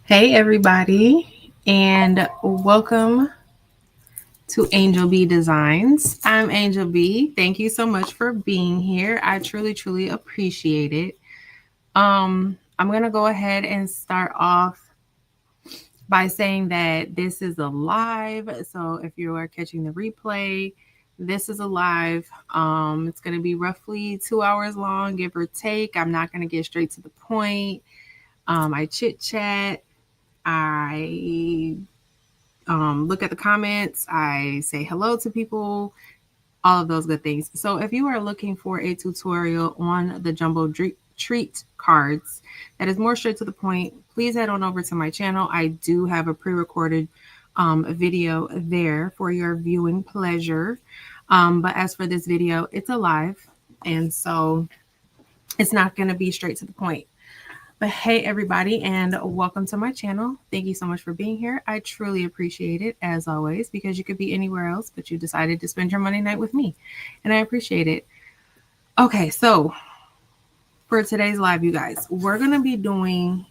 Hey, everybody, and welcome to Angel B Designs. I'm Angel B. Thank you so much for being here. I truly appreciate it. I'm going to go ahead and start off by saying that this is a live. So if you are catching the replay, this is a live. It's going to be roughly 2 hours long, give or take. I'm not going to get straight to the point. I chit chat. I look at the comments, I say hello to people, all of those good things. So if you are looking for a tutorial on the jumbo treat cards that is more straight to the point, please head on over to my channel. I do have a pre-recorded video there for your viewing pleasure. But as for this video, it's a live, and so it's not going to be straight to the point. But hey, everybody, and welcome to my channel. Thank you so much for being here. I truly appreciate it, as always, because you could be anywhere else, but you decided to spend your Monday night with me, and I appreciate it. Okay, so for today's live, you guys, we're going to be doing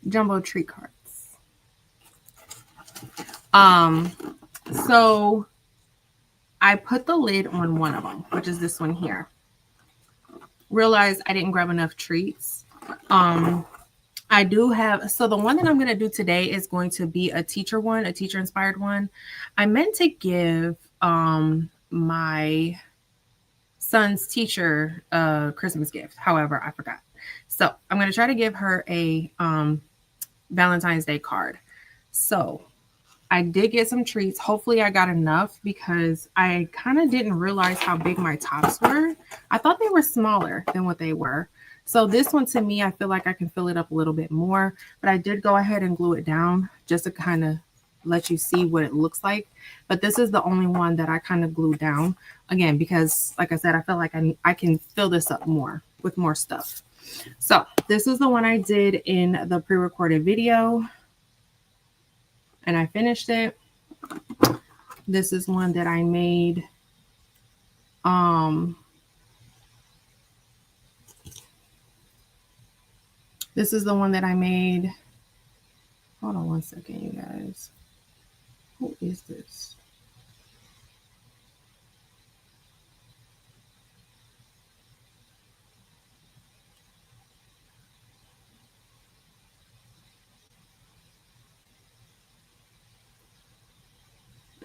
jumbo treat cards. So I put the lid on one of them, which is this one here. Realized I didn't grab enough treats. I do have, so the one that I'm going to do today is going to be a teacher one, a teacher inspired one. I meant to give my son's teacher a Christmas gift. However, I forgot. So I'm going to try to give her a Valentine's Day card. So I did get some treats. Hopefully I got enough because I kind of didn't realize how big my tops were. I thought they were smaller than what they were. So this one, to me, I feel like I can fill it up a little bit more, but I did go ahead and glue it down just to kind of let you see what it looks like. But this is the only one that I kind of glued down, again, because like I said, I felt like I can fill this up more with more stuff. So this is the one I did in the pre-recorded video, and I finished it. This is one that I made this is the one that I made. Hold on one second, you guys. Who is this?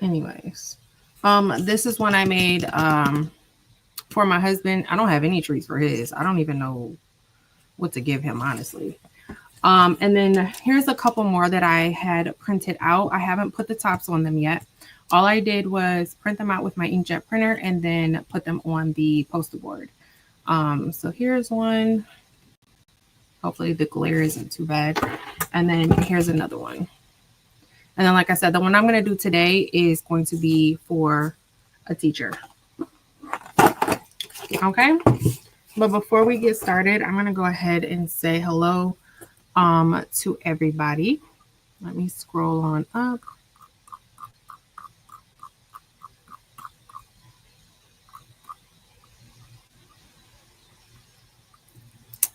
Anyways, this is one I made for my husband. I don't have any treats for his. I don't even know what to give him, honestly. And then here's a couple more that I had printed out. I haven't put the tops on them yet. All I did was print them out with my inkjet printer and then put them on the poster board. So here's one. Hopefully the glare isn't too bad. And then here's another one. And then, like I said, the one I'm going to do today is going to be for a teacher. Okay. But before we get started, I'm going to go ahead and say hello to everybody. Let me scroll on up.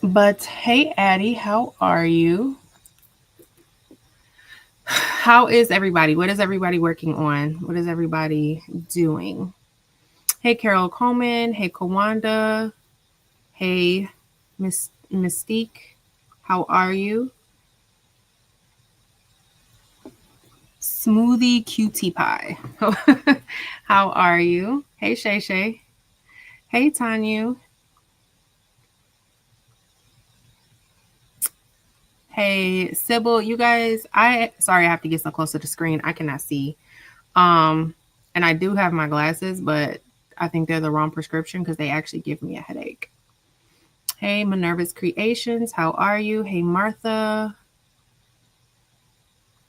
But hey, Addie, how are you? How is everybody? What is everybody working on? What is everybody doing? Hey, Carol Coleman. Hey, Kawanda. Hey, Mystique. How are you? Smoothie Cutie Pie. How are you? Hey, Shay Shay. Hey, Tanya. Hey, Sybil. You guys, sorry, I have to get so close to the screen. I cannot see. And I do have my glasses, but I think they're the wrong prescription because they actually give me a headache. Hey, Minerva's Creations. How are you? Hey, Martha.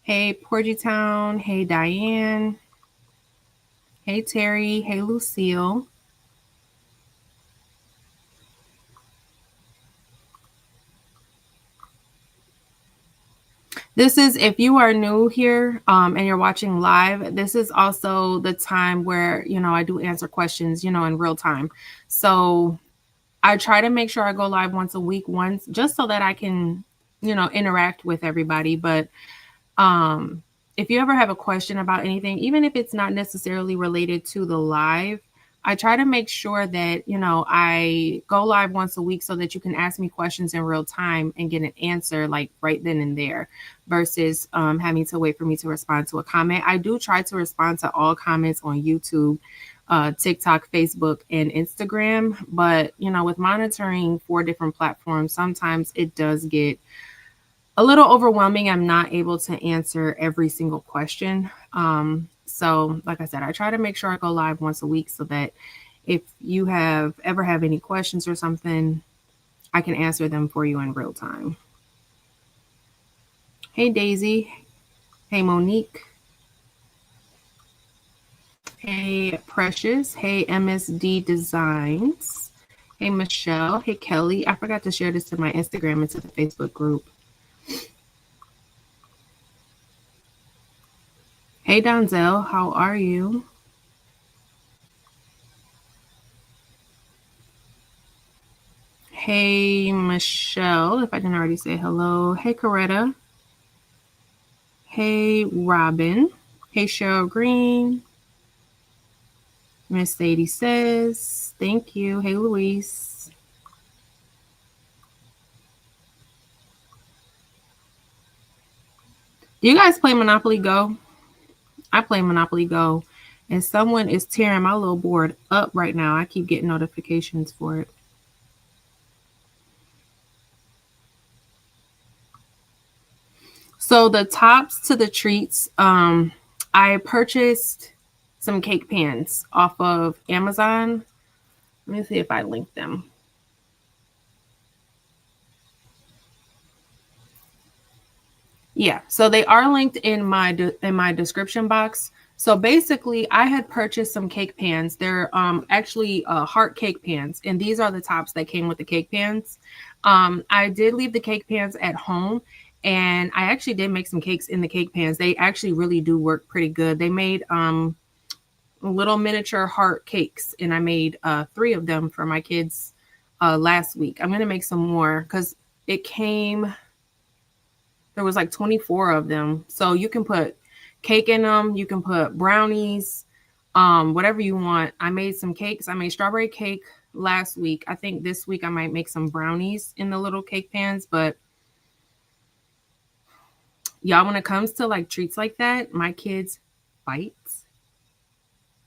Hey, Porgy Town. Hey, Diane. Hey, Terry. Hey, Lucille. This is, if you are new here and you're watching live, this is also the time where, I do answer questions, in real time. So I try to make sure I go live once a week, just so that I can, interact with everybody. But if you ever have a question about anything, even if it's not necessarily related to the live, I try to make sure that, I go live once a week so that you can ask me questions in real time and get an answer like right then and there versus having to wait for me to respond to a comment. I do try to respond to all comments on YouTube, TikTok, Facebook, and Instagram. But, with monitoring 4 different platforms, sometimes it does get a little overwhelming. I'm not able to answer every single question. So like I said, I try to make sure I go live once a week so that if you ever have any questions or something, I can answer them for you in real time. Hey, Daisy. Hey, Monique. Hey, Precious. Hey, MSD Designs. Hey, Michelle. Hey, Kelly. I forgot to share this to my Instagram and to the Facebook group. Hey, Donzel. How are you? Hey, Michelle, if I didn't already say hello. Hey, Coretta. Hey, Robin. Hey, Cheryl Green. Miss Sadie says, thank you. Hey, Luis. Do you guys play Monopoly Go? I play Monopoly Go, and someone is tearing my little board up right now. I keep getting notifications for it. So the tops to the treats, I purchased some cake pans off of Amazon. Let me see if I link them. Yeah, so they are linked in my description box. So basically, I had purchased some cake pans. They're actually heart cake pans, and these are the tops that came with the cake pans. I did leave the cake pans at home, and I actually did make some cakes in the cake pans. They actually really do work pretty good. They made little miniature heart cakes, and I made 3 of them for my kids last week. I'm gonna make some more because it came. There was like 24 of them. So you can put cake in them. You can put brownies, whatever you want. I made some cakes. I made strawberry cake last week. I think this week I might make some brownies in the little cake pans. But y'all, when it comes to like treats like that, my kids fight.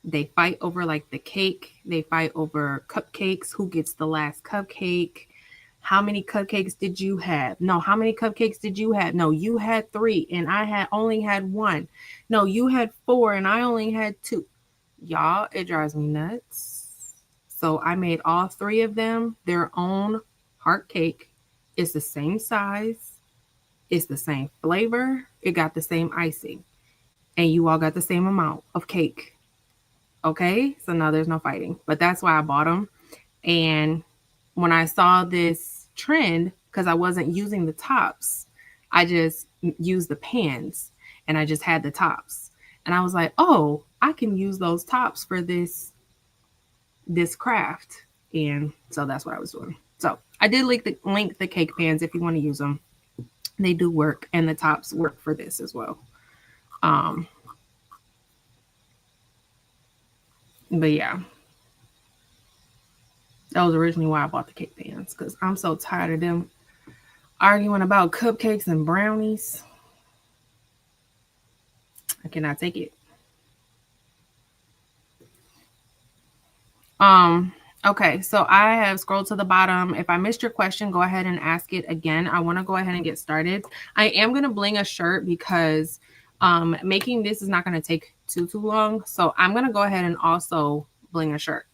They fight over like the cake. They fight over cupcakes. Who gets the last cupcake? How many cupcakes did you have? No, how many cupcakes did you have? No, you had 3 and I only had 1. No, you had 4 and I only had 2. Y'all, it drives me nuts. So I made all 3 of them their own heart cake. It's the same size. It's the same flavor. It got the same icing. And you all got the same amount of cake. Okay? So now there's no fighting. But that's why I bought them. And when I saw this trend, because I wasn't using the tops, I just used the pans and I just had the tops. And I was like, oh, I can use those tops for this craft. And so that's what I was doing. So I did link the cake pans if you want to use them. They do work, and the tops work for this as well. But yeah. That was originally why I bought the cake pans, because I'm so tired of them arguing about cupcakes and brownies. I cannot take it. Okay, so I have scrolled to the bottom. If I missed your question, go ahead and ask it again. I want to go ahead and get started. I am going to bling a shirt because making this is not going to take too long. So I'm going to go ahead and also bling a shirt.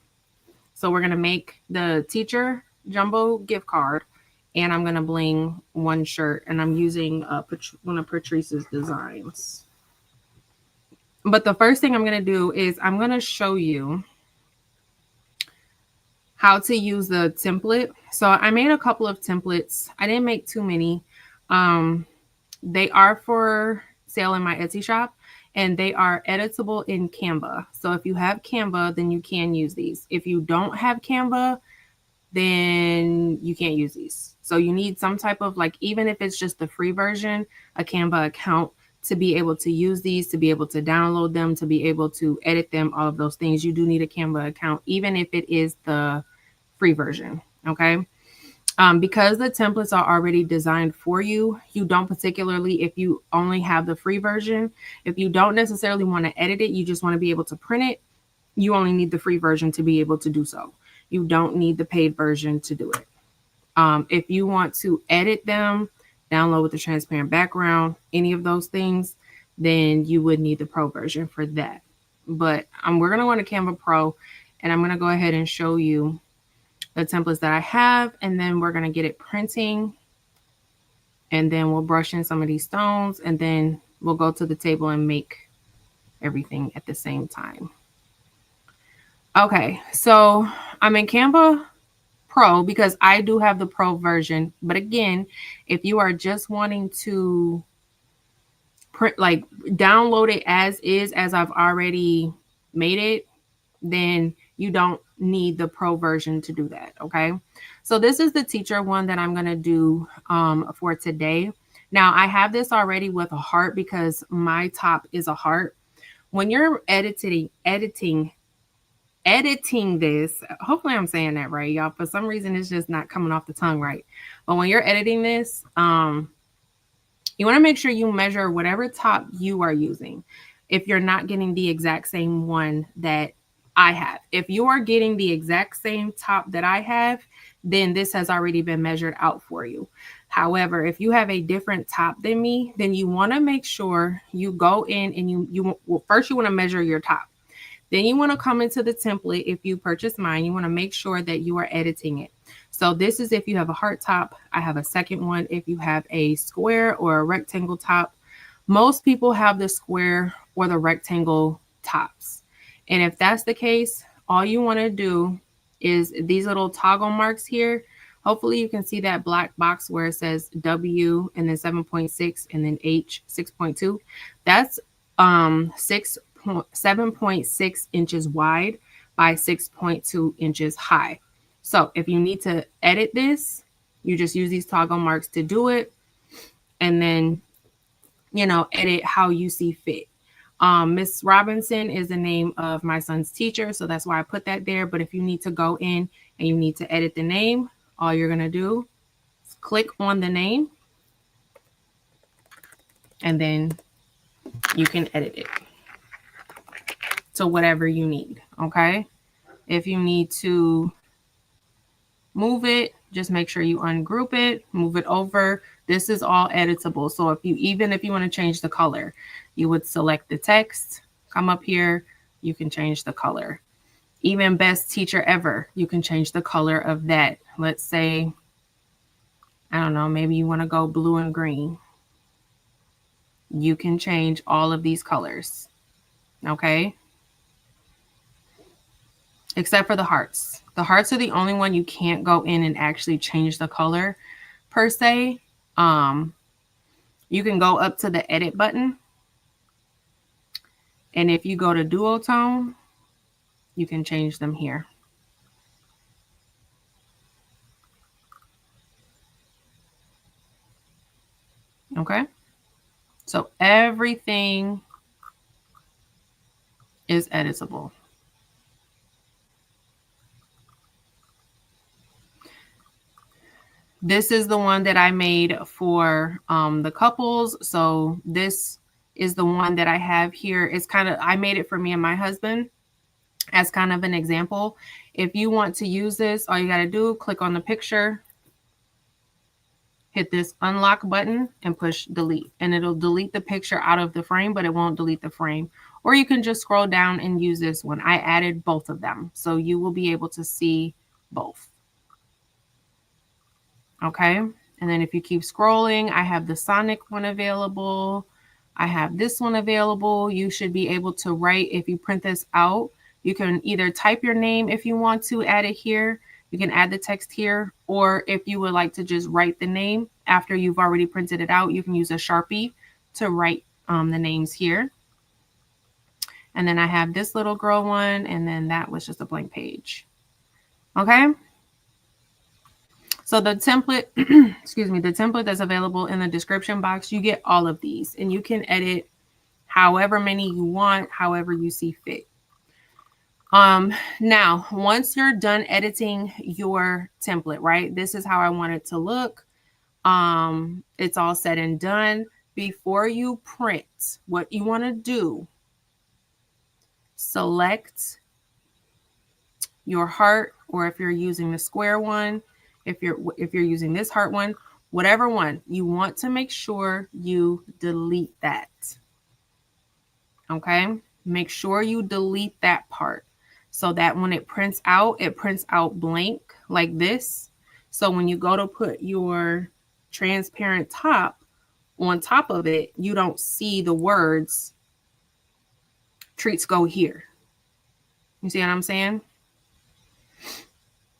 So we're going to make the teacher jumbo gift card, and I'm going to bling one shirt, and I'm using one of Patrice's designs. But the first thing I'm going to do is I'm going to show you how to use the template. So I made a couple of templates. I didn't make too many. They are for sale in my Etsy shop, and they are editable in Canva. So if you have Canva, then you can use these. If you don't have Canva, then you can't use these. So you need some type of, like, even if it's just the free version, a Canva account to be able to use these, to be able to download them, to be able to edit them, all of those things. You do need a Canva account, even if it is the free version. Okay. Because the templates are already designed for you, you don't particularly, if you only have the free version, if you don't necessarily want to edit it, you just want to be able to print it, you only need the free version to be able to do so. You don't need the paid version to do it. If you want to edit them, download with the transparent background, any of those things, then you would need the pro version for that. But we're going to go into Canva Pro, and I'm going to go ahead and show you the templates that I have, and then we're going to get it printing, and then we'll brush in some of these stones, and then we'll go to the table and make everything at the same time. Okay, so I'm in Canva Pro because I do have the pro version. But again, if you are just wanting to print, like download it as is, as I've already made it, then you don't need the pro version to do that. Okay, so this is the teacher one that I'm going to do for today. Now I have this already with a heart because my top is a heart. When you're editing this, hopefully I'm saying that right, y'all. For some reason it's just not coming off the tongue right. But when you're editing this, you want to make sure you measure whatever top you are using. If you're not getting the exact same one that I have, if you are getting the exact same top that I have, then this has already been measured out for you. However, if you have a different top than me, then you want to make sure you go in and first you want to measure your top. Then you want to come into the template. If you purchase mine, you want to make sure that you are editing it. So this is if you have a heart top. I have a second one if you have a square or a rectangle top. Most people have the square or the rectangle tops. And if that's the case, all you want to do is these little toggle marks here. Hopefully you can see that black box where it says W and then 7.6 and then H 6.2. That's 7.6 inches wide by 6.2 inches high. So if you need to edit this, you just use these toggle marks to do it, and then, edit how you see fit. Miss Robinson is the name of my son's teacher, so that's why I put that there. But if you need to go in and you need to edit the name, all you're going to do is click on the name, and then you can edit it to whatever you need. Okay. If you need to move it, just make sure you ungroup it, move it over. This is all editable. So even if you want to change the color, you would select the text, come up here, you can change the color. Even best teacher ever, you can change the color of that. Let's say, I don't know, maybe you want to go blue and green. You can change all of these colors. Okay. Except for the hearts. The hearts are the only one you can't go in and actually change the color per se. You can go up to the edit button. And if you go to duotone, you can change them here. Okay. So everything is editable. This is the one that I made for the couples. So this is the one that I have here. It's I made it for me and my husband as kind of an example. If you want to use this, all you got to do, click on the picture, hit this unlock button and push delete, and it'll delete the picture out of the frame, but it won't delete the frame. Or you can just scroll down and use this one. I added both of them, so you will be able to see both. Okay. And then if you keep scrolling, I have the Sonic one available. I have this one available. You should be able to write, if you print this out, you can either type your name if you want to add it here. You can add the text here, or if you would like to just write the name after you've already printed it out, you can use a Sharpie to write the names here. And then I have this little girl one, and then that was just a blank page. Okay. So the template, excuse me, the template that's available in the description box, you get all of these, and you can edit however many you want, however you see fit. Now, once you're done editing your template, right? This is how I want it to look. It's all said and done. Before you print, what you want to do, select your heart, or if you're using the square one, if you're using this heart one, whatever one, you want to make sure you delete that. Okay? Make sure you delete that part so that when it prints out blank like this. So when you go to put your transparent top on top of it, you don't see the words treats go here. You see what I'm saying?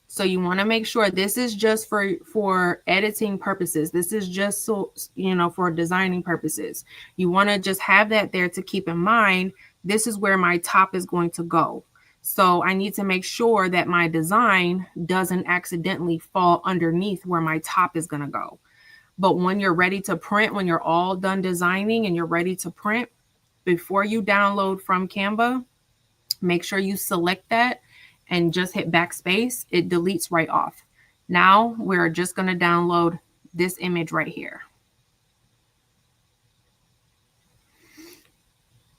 So you want to make sure this is just for editing purposes. This is just so, for designing purposes. You want to just have that there to keep in mind. This is where my top is going to go. So I need to make sure that my design doesn't accidentally fall underneath where my top is going to go. But when you're ready to print, when you're all done designing and you're ready to print, before you download from Canva, make sure you select that and just hit backspace. It deletes right off. Now we're just going to download this image right here.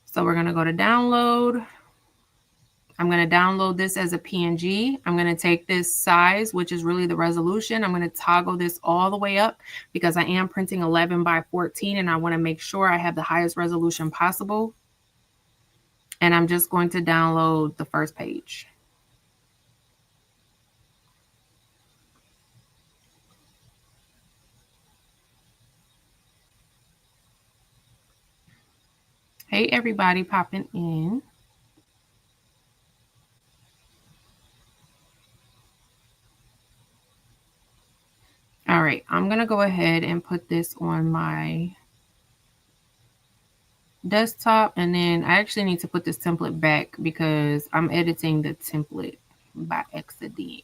So we're going to go to download. I'm going to download this as a PNG. I'm going to take this size, which is really the resolution. I'm going to toggle this all the way up because I am printing 11 by 14 and I want to make sure I have the highest resolution possible. And I'm just going to download the first page. Hey, everybody popping in. All right, I'm going to go ahead and put this on my desktop, and then I actually need to put this template back because I'm editing the template by accident.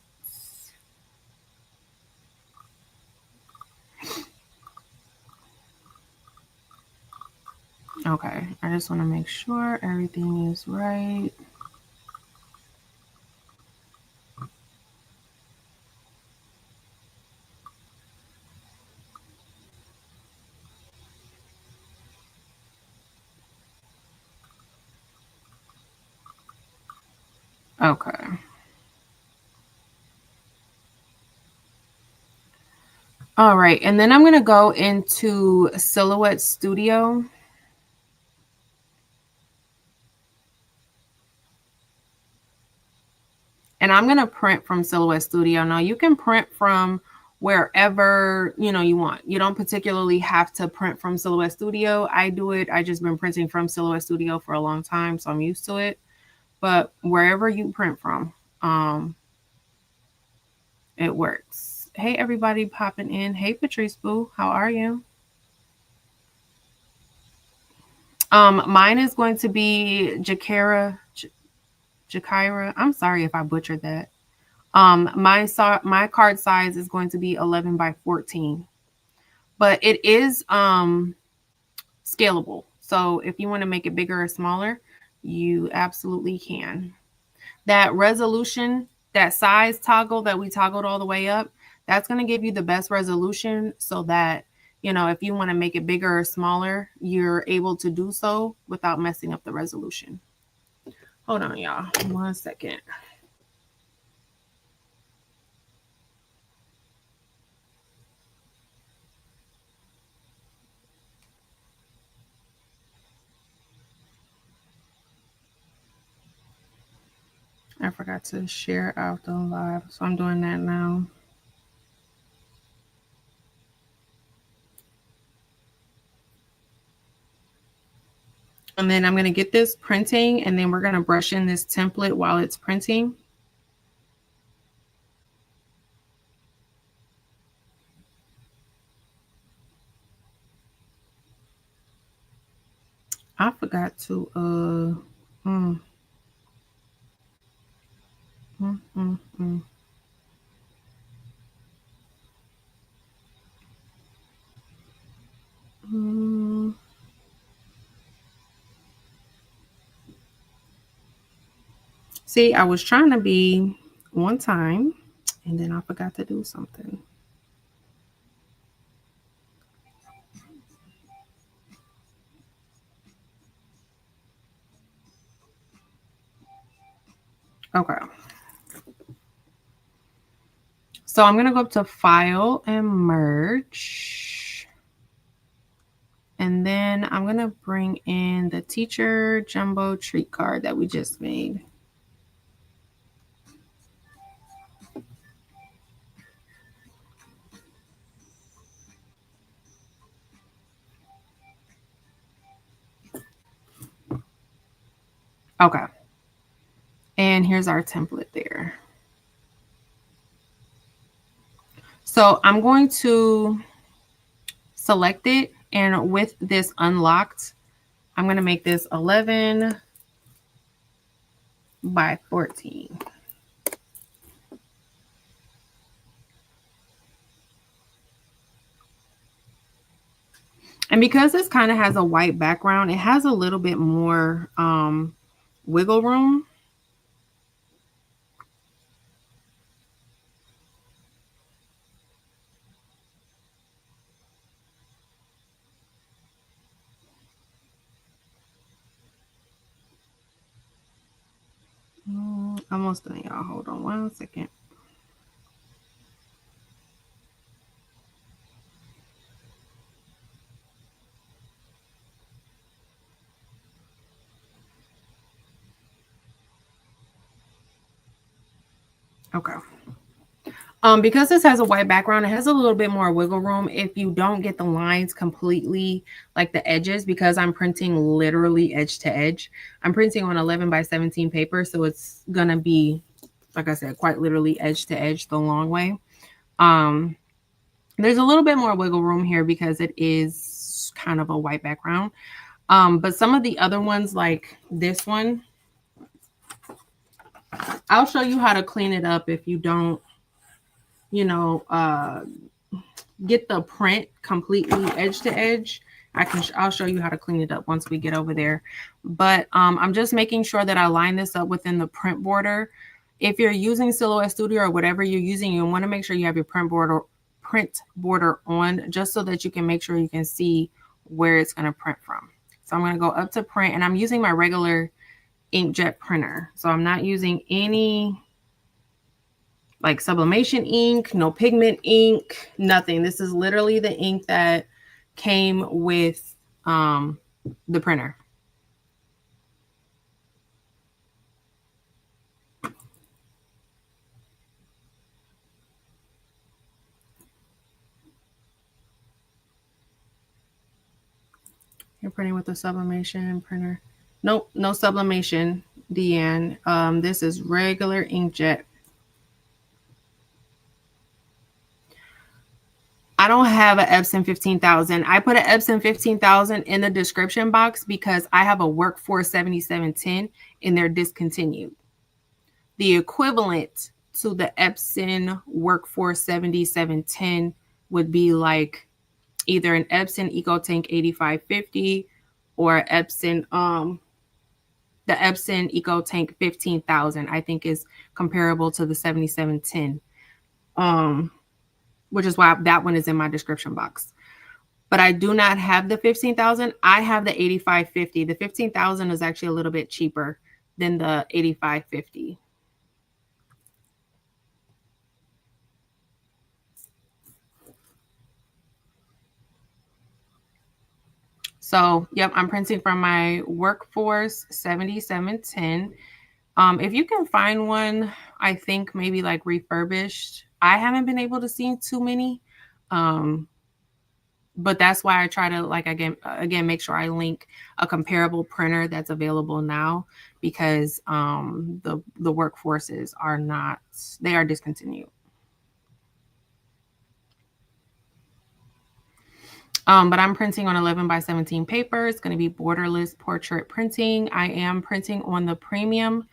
Okay, I just want to make sure everything is right. Okay. All right, and then I'm going to go into Silhouette Studio. And I'm going to print from Silhouette Studio. Now you can print from wherever, you want. You don't particularly have to print from Silhouette Studio. I do it. I just been printing from Silhouette Studio for a long time, so I'm used to it. But wherever you print from, it works. Hey, everybody popping in. Hey, Patrice Boo, how are you? Mine is going to be Jakira. I'm sorry if I butchered that. My card size is going to be 11 by 14, but it is scalable. So if you want to make it bigger or smaller, you absolutely can. That resolution, that size toggle that we toggled all the way up, that's going to give you the best resolution so that, if you want to make it bigger or smaller, you're able to do so without messing up the resolution. Hold on, y'all. 1 second. I forgot to share out the live, so I'm doing that now. And then I'm going to get this printing, and then we're going to brush in this template while it's printing. I forgot to mm, mm, mm, mm. Mm. See, I was trying to be one time and then I forgot to do something. Okay. So I'm going to go up to File and Merge. And then I'm going to bring in the teacher jumbo treat card that we just made. Okay. And here's our template there. So I'm going to select it. And with this unlocked, I'm going to make this 11 by 14. And because this kind of has a white background, it has a little bit more wiggle room. Almost done, y'all. Hold on one second. Okay. Because this has a white background, it has a little bit more wiggle room if you don't get the lines completely like the edges, because I'm printing literally edge to edge. I'm printing on 11 by 17 paper, so it's gonna be, like I said, quite literally edge to edge the long way. There's a little bit more wiggle room here because it is kind of a white background. But some of the other ones, like this one, I'll show you how to clean it up if you don't, you know, get the print completely edge to edge. I'll show you how to clean it up once we get over there. But I'm just making sure that I line this up within the print border. If you're using Silhouette Studio or whatever you're using, you want to make sure you have your print border on, just so that you can make sure you can see where it's going to print from. So I'm going to go up to print, and I'm using my regular inkjet printer. So I'm not using any like sublimation ink, no pigment ink, nothing. This is literally the ink that came with the printer. You're printing with a sublimation printer. Nope, no sublimation, Deanne. This is regular inkjet. I don't have an Epson 15,000. I put an Epson 15,000 in the description box because I have a Workforce 7710 and they're discontinued. The equivalent to the Epson Workforce 7710 would be like either an Epson EcoTank 8550 or Epson the Epson EcoTank 15,000, I think, is comparable to the 7710. Which is why that one is in my description box. But I do not have the 15,000. I have the 8550. The 15,000 is actually a little bit cheaper than the 8550. So, yep, I'm printing from my Workforce 7710. If you can find one, I think maybe like refurbished. I haven't been able to see too many. But that's why I try to, like, again make sure I link a comparable printer that's available now, because the workforces are not, they are discontinued. But I'm printing on 11 by 17 paper. It's going to be borderless portrait printing. I am printing on the premium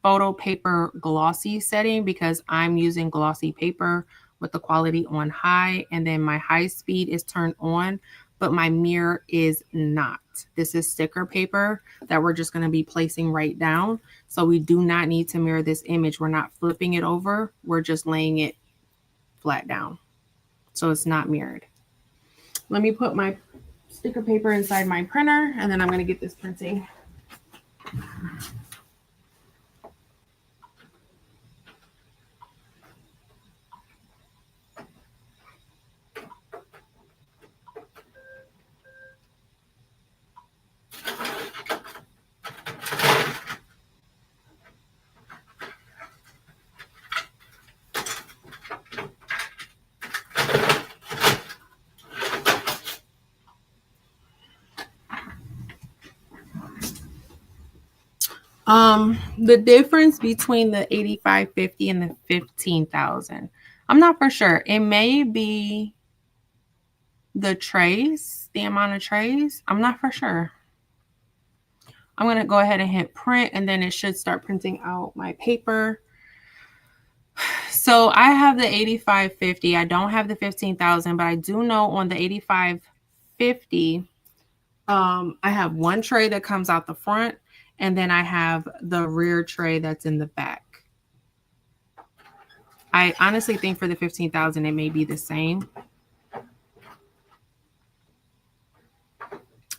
photo paper glossy setting because I'm using glossy paper with the quality on high, and then my high speed is turned on, but my mirror is not. This is sticker paper that we're just going to be placing right down. So we do not need to mirror this image. We're not flipping it over. We're just laying it flat down. So it's not mirrored. Let me put my sticker paper inside my printer, and then I'm going to get this printing. The difference between the 8550 and the 15,000, I'm not for sure. It may be the trays, the amount of trays. I'm not for sure. I'm going to go ahead and hit print, and then it should start printing out my paper. So I have the 8550. I don't have the 15,000, but I do know on the 8550, I have one tray that comes out the front, and then I have the rear tray that's in the back. I honestly think for the 15,000, it may be the same.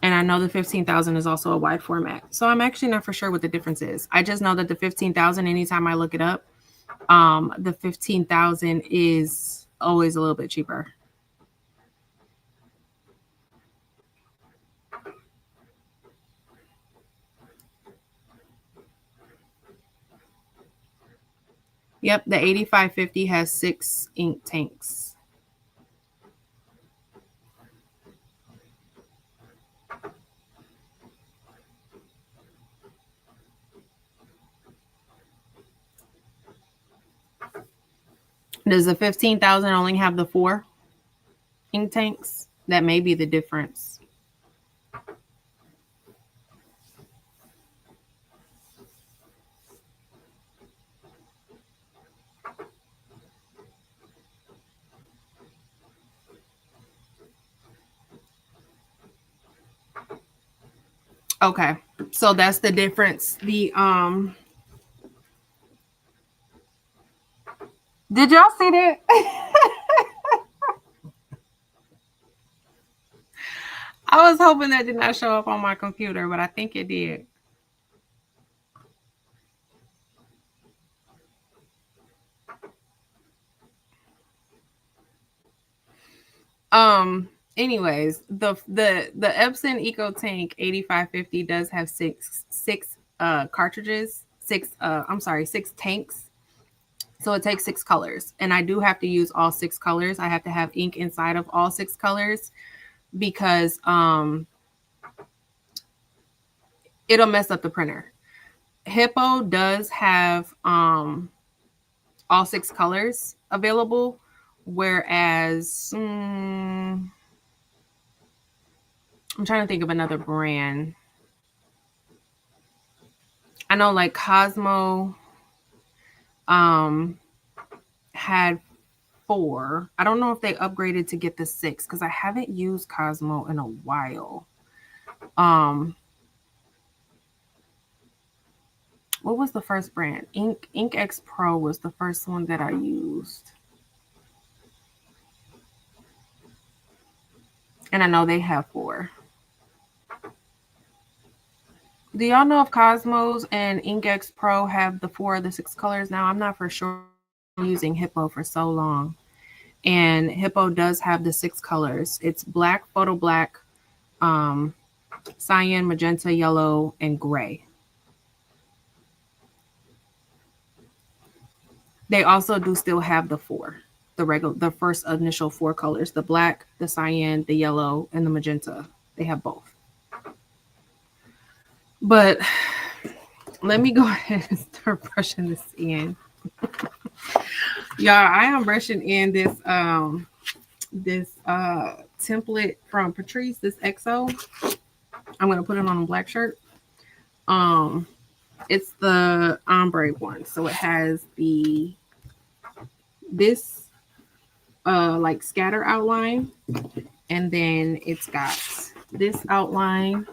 And I know the 15,000 is also a wide format. So I'm actually not for sure what the difference is. I just know that the 15,000, anytime I look it up, the 15,000 is always a little bit cheaper. Yep, the 8550 has 6 ink tanks. Does the 15,000 only have the 4 ink tanks? That may be the difference. Okay, so that's the difference. Did y'all see that? I was hoping that did not show up on my computer, but I think it did. Anyways, the Epson Eco Tank 8550 does have six cartridges, 6 tanks. So it takes 6 colors, and I do have to use all 6 colors. I have to have ink inside of all 6 colors because it'll mess up the printer. Hippo does have all 6 colors available, whereas I'm trying to think of another brand. I know like Cosmo had 4. I don't know if they upgraded to get the 6 because I haven't used Cosmo in a while. What was the first brand? Ink X Pro was the first one that I used. And I know they have 4. Do y'all know if Cosmos and Ink X Pro have the 4 or the 6 colors now? I'm not for sure. I'm using Hippo for so long. And Hippo does have the 6 colors. It's black, photo black, cyan, magenta, yellow, and gray. They also do still have the 4, the first initial 4 colors, the black, the cyan, the yellow, and the magenta. They have both. But let me go ahead and start brushing this in. Y'all, I am brushing in this template from Patrice, this XO. I'm going to put it on a black shirt. It's the ombre one. So it has this like scatter outline, and then it's got this outline,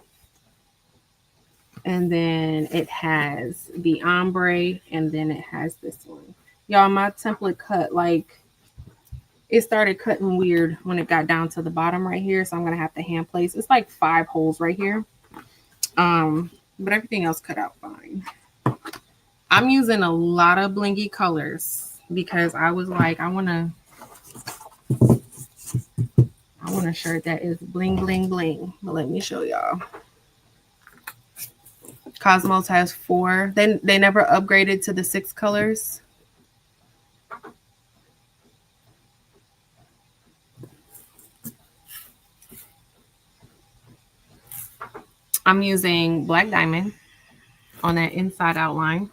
and then it has the ombre, and then it has this one. Y'all, my template cut, like, it started cutting weird when it got down to the bottom right here, so I'm gonna have to hand place. It's like 5 holes right here, but everything else cut out fine. I'm using a lot of blingy colors because I was like, I want a shirt that is bling bling bling. But let me show y'all. Cosmos has 4. They never upgraded to the 6 colors. I'm using black diamond on that inside outline.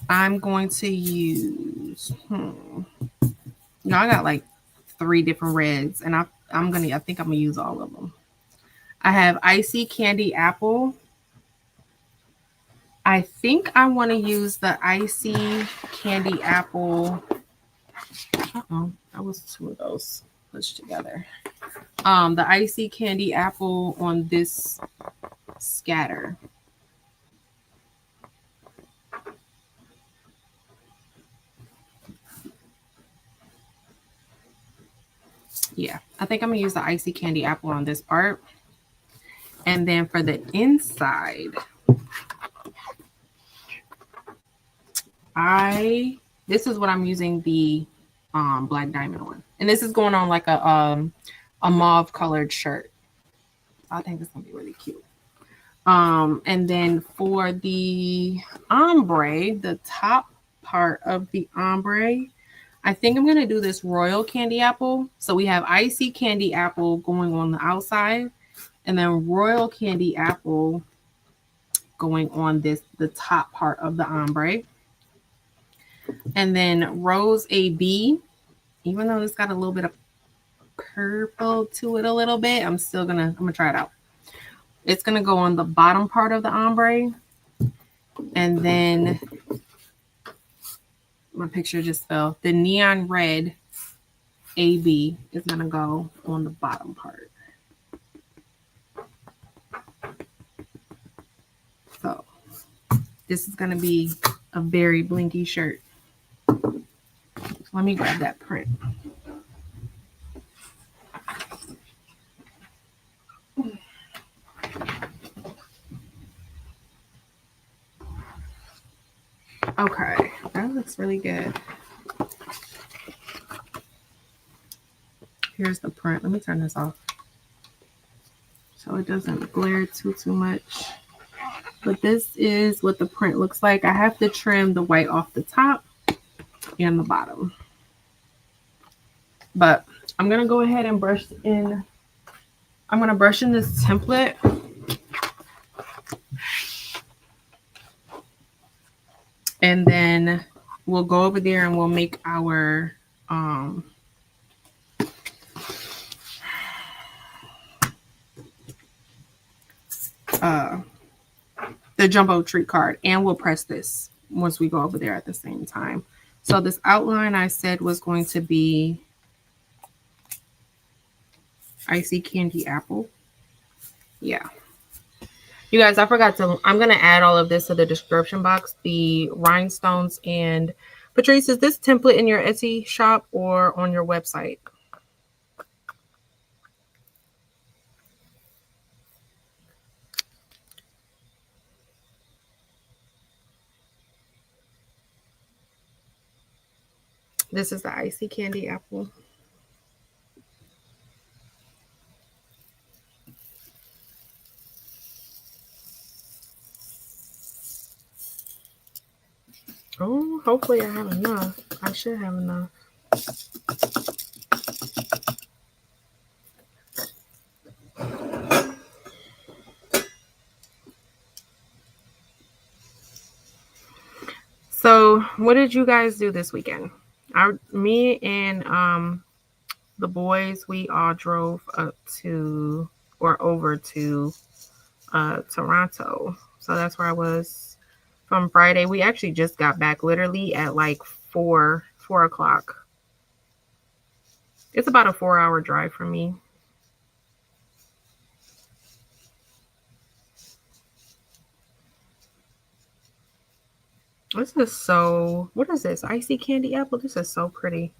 I'm going to use, I got like 3 different reds, and I think I'm gonna use all of them. I have icy candy apple. I think I want to use the icy candy apple. That was 2 of those pushed together. The icy candy apple on this scatter. Yeah, I think I'm gonna use the icy candy apple on this part. And then for the inside, this is what I'm using the black diamond on. And this is going on like a mauve colored shirt. I think this is gonna be really cute. And then for the ombre, the top part of the ombre, I think I'm gonna do this royal candy apple. So we have icy candy apple going on the outside, and then royal candy apple going on the top part of the ombre. And then rose AB, even though it's got a little bit of purple to it a little bit, I'm gonna try it out. It's gonna go on the bottom part of the ombre, and then my picture just fell. The neon red AB is gonna go on the bottom part. So this is gonna be a very blinky shirt. Let me grab that print. Okay, that looks really good. Here's the print. Let me turn this off so it doesn't glare too much. But this is what the print looks like. I have to trim the white off the top and the bottom. But I'm going to go ahead and brush in. I'm going to brush in this template. And then we'll go over there and we'll make our the jumbo treat card, and we'll press this once we go over there at the same time. So this outline I said was going to be icy candy apple. Yeah. You guys, I forgot to, I'm going to add all of this to the description box, the rhinestones. And Patrice, is this template in your Etsy shop or on your website? This is the icy candy apple. Oh, hopefully I have enough. I should have enough. So what did you guys do this weekend? Me and the boys, we all drove up to or over to Toronto. So that's where I was from Friday. We actually just got back literally at like 4 o'clock. It's about a 4-hour drive for me. This is so, what is this? Icy candy apple? This is so pretty.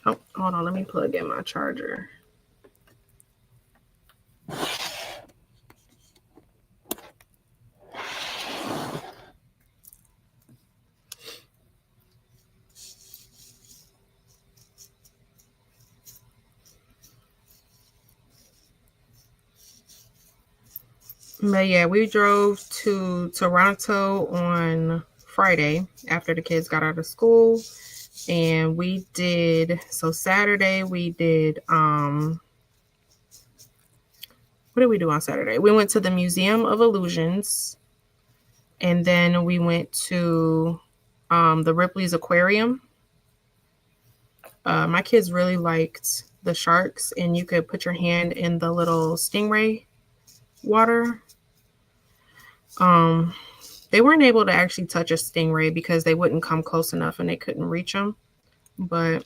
Oh, hold on. Let me plug in my charger. But yeah, we drove to Toronto on Friday after the kids got out of school. And we did, so Saturday we did, what did we do on Saturday? We went to the Museum of Illusions. And then we went to the Ripley's Aquarium. My kids really liked the sharks, and you could put your hand in the little stingray water. They weren't able to actually touch a stingray because they wouldn't come close enough and they couldn't reach them, but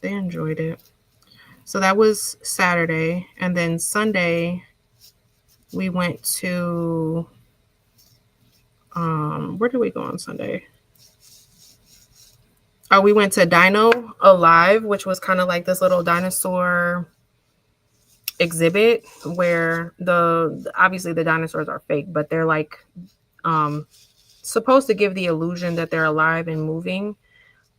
they enjoyed it. So that was Saturday. And then Sunday, we went to, where did we go on Sunday? Oh, we went to Dino Alive, which was kind of like this little dinosaur exhibit where obviously the dinosaurs are fake, but they're like supposed to give the illusion that they're alive and moving.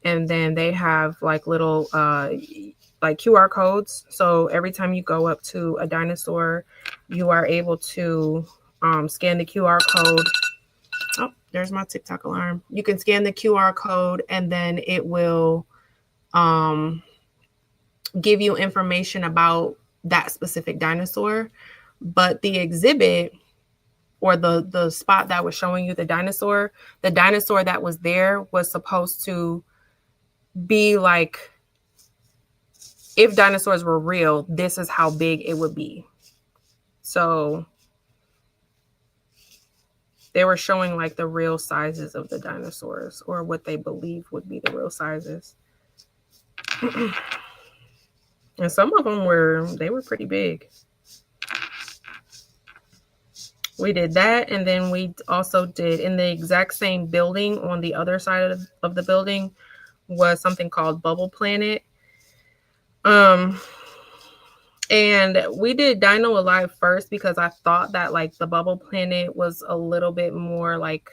And then they have like little like QR codes. So every time you go up to a dinosaur, you are able to scan the QR code. Oh, there's my TikTok alarm. You can scan the QR code and then it will give you information about that specific dinosaur. But the exhibit or the spot that was showing you the dinosaur that was there was supposed to be like, if dinosaurs were real, this is how big it would be. So they were showing like the real sizes of the dinosaurs, or what they believe would be the real sizes. And some of them were pretty big. We did that, and then we also did in the exact same building on the other side of the building was something called Bubble Planet. And we did Dino Alive first because I thought that like the Bubble Planet was a little bit more like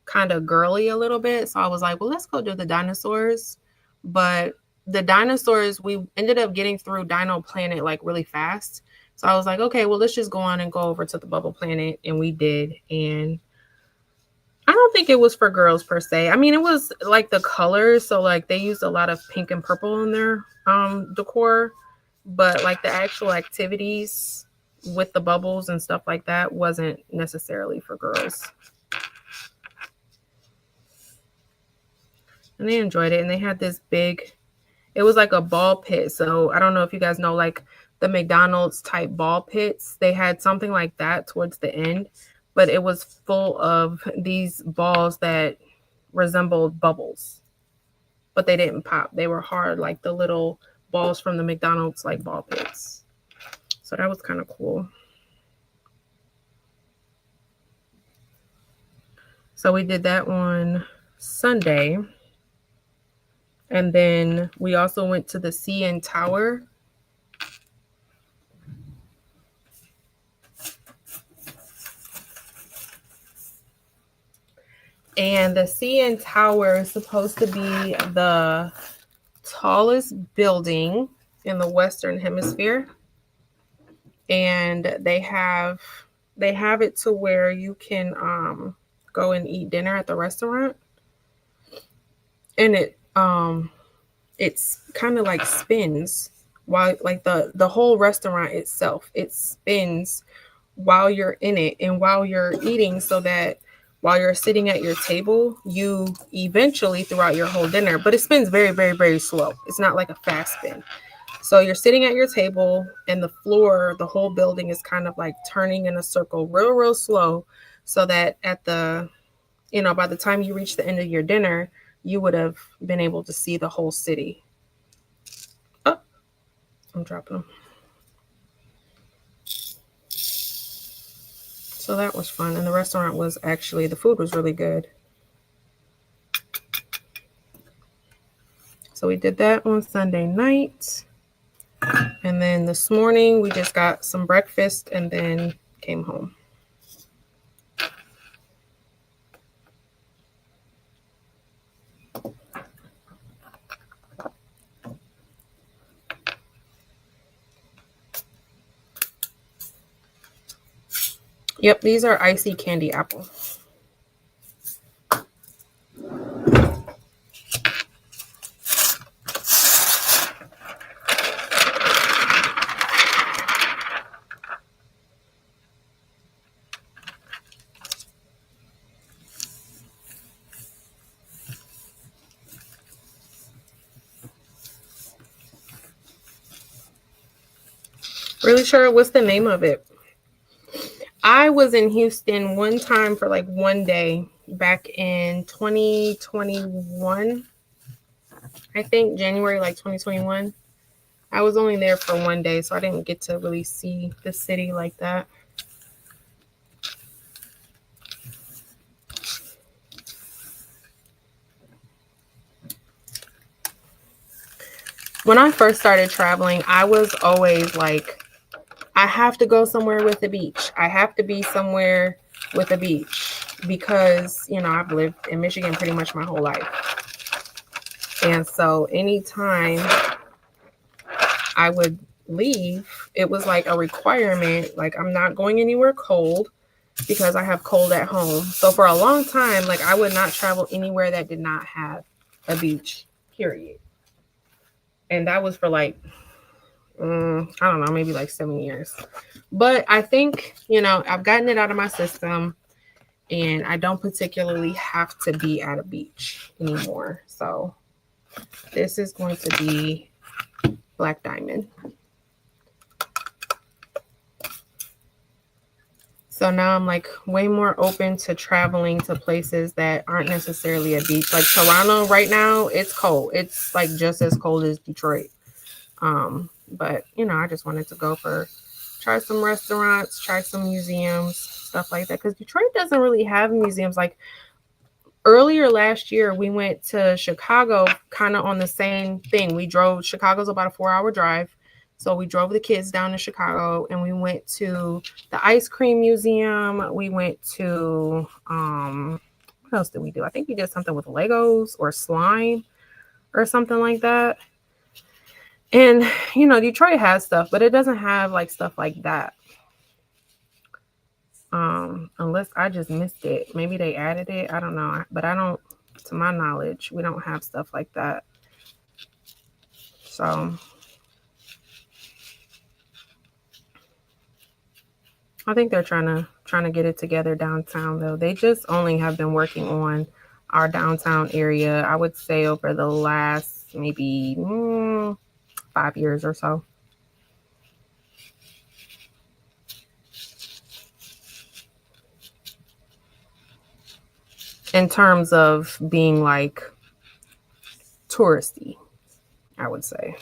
kind of girly a little bit. So I was like, well, let's go do the dinosaurs. But the dinosaurs, we ended up getting through Dino Planet like really fast. So I was like, okay, well, let's just go on and go over to the Bubble Planet. And we did. And I don't think it was for girls per se. I mean, it was like the colors. So like they used a lot of pink and purple in their decor. But like the actual activities with the bubbles and stuff like that wasn't necessarily for girls. And they enjoyed it. And they had this big, it was like a ball pit. So I don't know if you guys know like the McDonald's type ball pits. They had something like that towards the end, but it was full of these balls that resembled bubbles, but they didn't pop. They were hard, like the little balls from the McDonald's like ball pits. So that was kind of cool. So we did that on Sunday. And then we also went to the CN Tower. And the CN Tower is supposed to be the tallest building in the Western Hemisphere. And they have it to where you can go and eat dinner at the restaurant. And it's kind of like spins. while like the whole restaurant itself, it spins while you're in it and while you're eating, so that while you're sitting at your table, you eventually throughout your whole dinner, but it spins very, very, very slow. It's not like a fast spin. So you're sitting at your table and the floor, the whole building is kind of like turning in a circle real, real slow, so that at the, by the time you reach the end of your dinner, you would have been able to see the whole city. Oh, I'm dropping them. So that was fun. And the restaurant was actually, the food was really good. So we did that on Sunday night. And then this morning we just got some breakfast and then came home. Yep, these are icy candy apple. Really sure what's the name of it. I was in Houston one time for like one day back in 2021. I think January, like 2021. I was only there for one day, so I didn't get to really see the city like that. When I first started traveling, I was always like, I have to go somewhere with a beach. I have to be somewhere with a beach because, I've lived in Michigan pretty much my whole life. And so anytime I would leave, it was like a requirement. Like, I'm not going anywhere cold because I have cold at home. So for a long time, like, I would not travel anywhere that did not have a beach, period. And that was for like, I don't know, maybe like 7 years. But I think, I've gotten it out of my system and I don't particularly have to be at a beach anymore. So this is going to be Black Diamond. So now I'm like way more open to traveling to places that aren't necessarily a beach. Like Toronto right now, it's cold. It's like just as cold as Detroit. But I just wanted to go try some restaurants, try some museums, stuff like that. Because Detroit doesn't really have museums. Like earlier last year, we went to Chicago kind of on the same thing. Chicago's about a 4-hour drive. So we drove the kids down to Chicago and we went to the ice cream museum. We went to, what else did we do? I think we did something with Legos or slime or something like that. And, Detroit has stuff, but it doesn't have like stuff like that. Unless I just missed it. Maybe they added it. I don't know. But to my knowledge, we don't have stuff like that. So I think they're trying to get it together downtown though. They just only have been working on our downtown area, I would say, over the last maybe 5 years or so. In terms of being like touristy, I would say.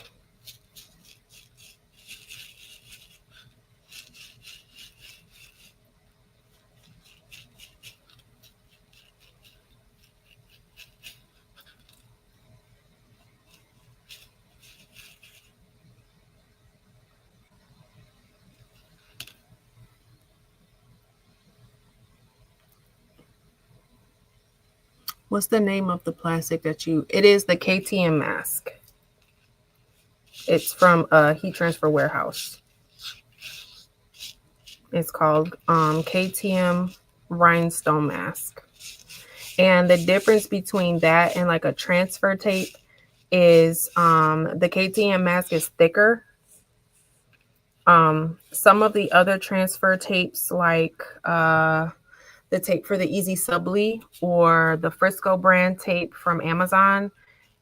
What's the name of the plastic it is the KTM mask. It's from a heat transfer warehouse. It's called KTM Rhinestone mask. And the difference between that and like a transfer tape is the KTM mask is thicker Some of the other transfer tapes, like the tape for the Easy Subli or the Frisco brand tape from Amazon,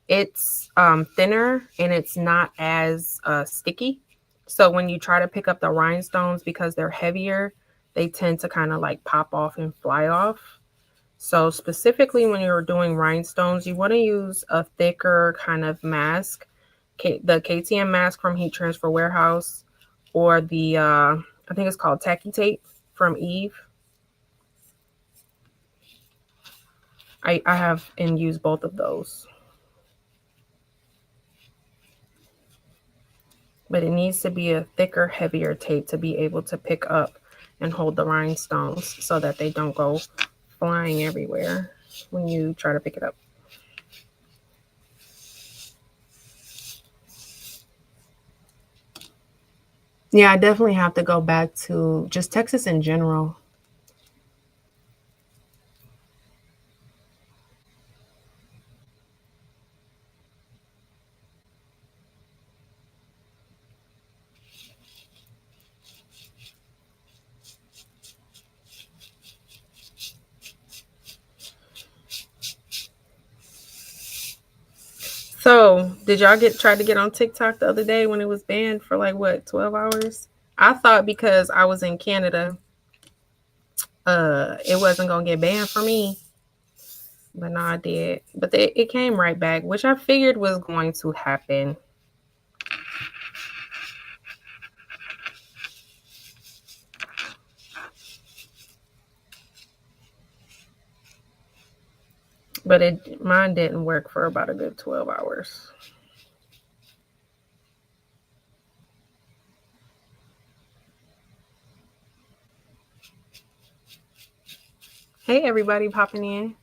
it's thinner and it's not as sticky. So when you try to pick up the rhinestones, because they're heavier, they tend to kind of like pop off and fly off. So specifically when you're doing rhinestones, you want to use a thicker kind of mask, the KTM mask from Heat Transfer Warehouse, or the I think it's called Tacky Tape from Eve. I have and use both of those. But it needs to be a thicker, heavier tape to be able to pick up and hold the rhinestones so that they don't go flying everywhere when you try to pick it up. Yeah, I definitely have to go back to just Texas in general. So, did y'all try to get on TikTok the other day when it was banned for like what, 12 hours? I thought because I was in Canada, it wasn't gonna get banned for me. But no, I did. But it came right back, which I figured was going to happen. But mine didn't work for about a good 12 hours. Hey, everybody popping in.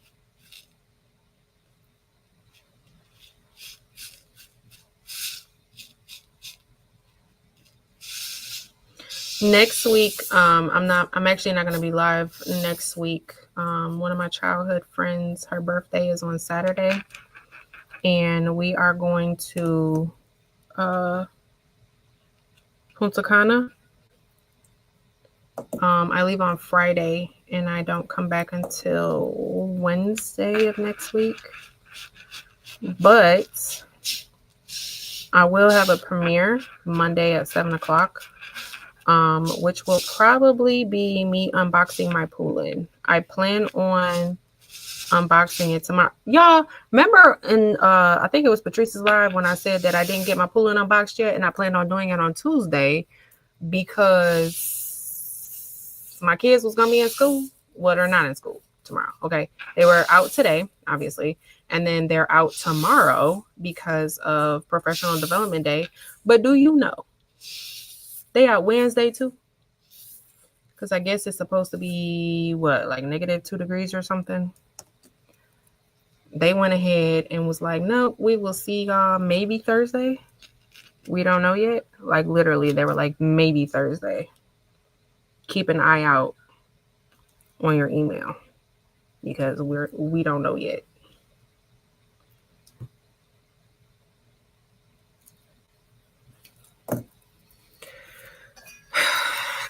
Next week, I'm actually not going to be live next week. One of my childhood friends, her birthday is on Saturday, and we are going to Punta Cana. I leave on Friday and I don't come back until Wednesday of next week. But I will have a premiere Monday at 7 o'clock, which will probably be me unboxing my pull-in. I plan on unboxing it tomorrow. Y'all remember in I think it was Patrice's live when I said that I didn't get my pull-in unboxed yet, and I planned on doing it on Tuesday because my kids was gonna be in school. Well, they're not in school tomorrow. Okay, they were out today, obviously, and then they're out tomorrow because of Professional Development Day. But do you know they out Wednesday too? Because I guess it's supposed to be what, like -2 degrees or something. They went ahead and was like, no, we will see y'all maybe Thursday. We don't know yet. Like literally, they were like, maybe Thursday. Keep an eye out on your email because we don't know yet.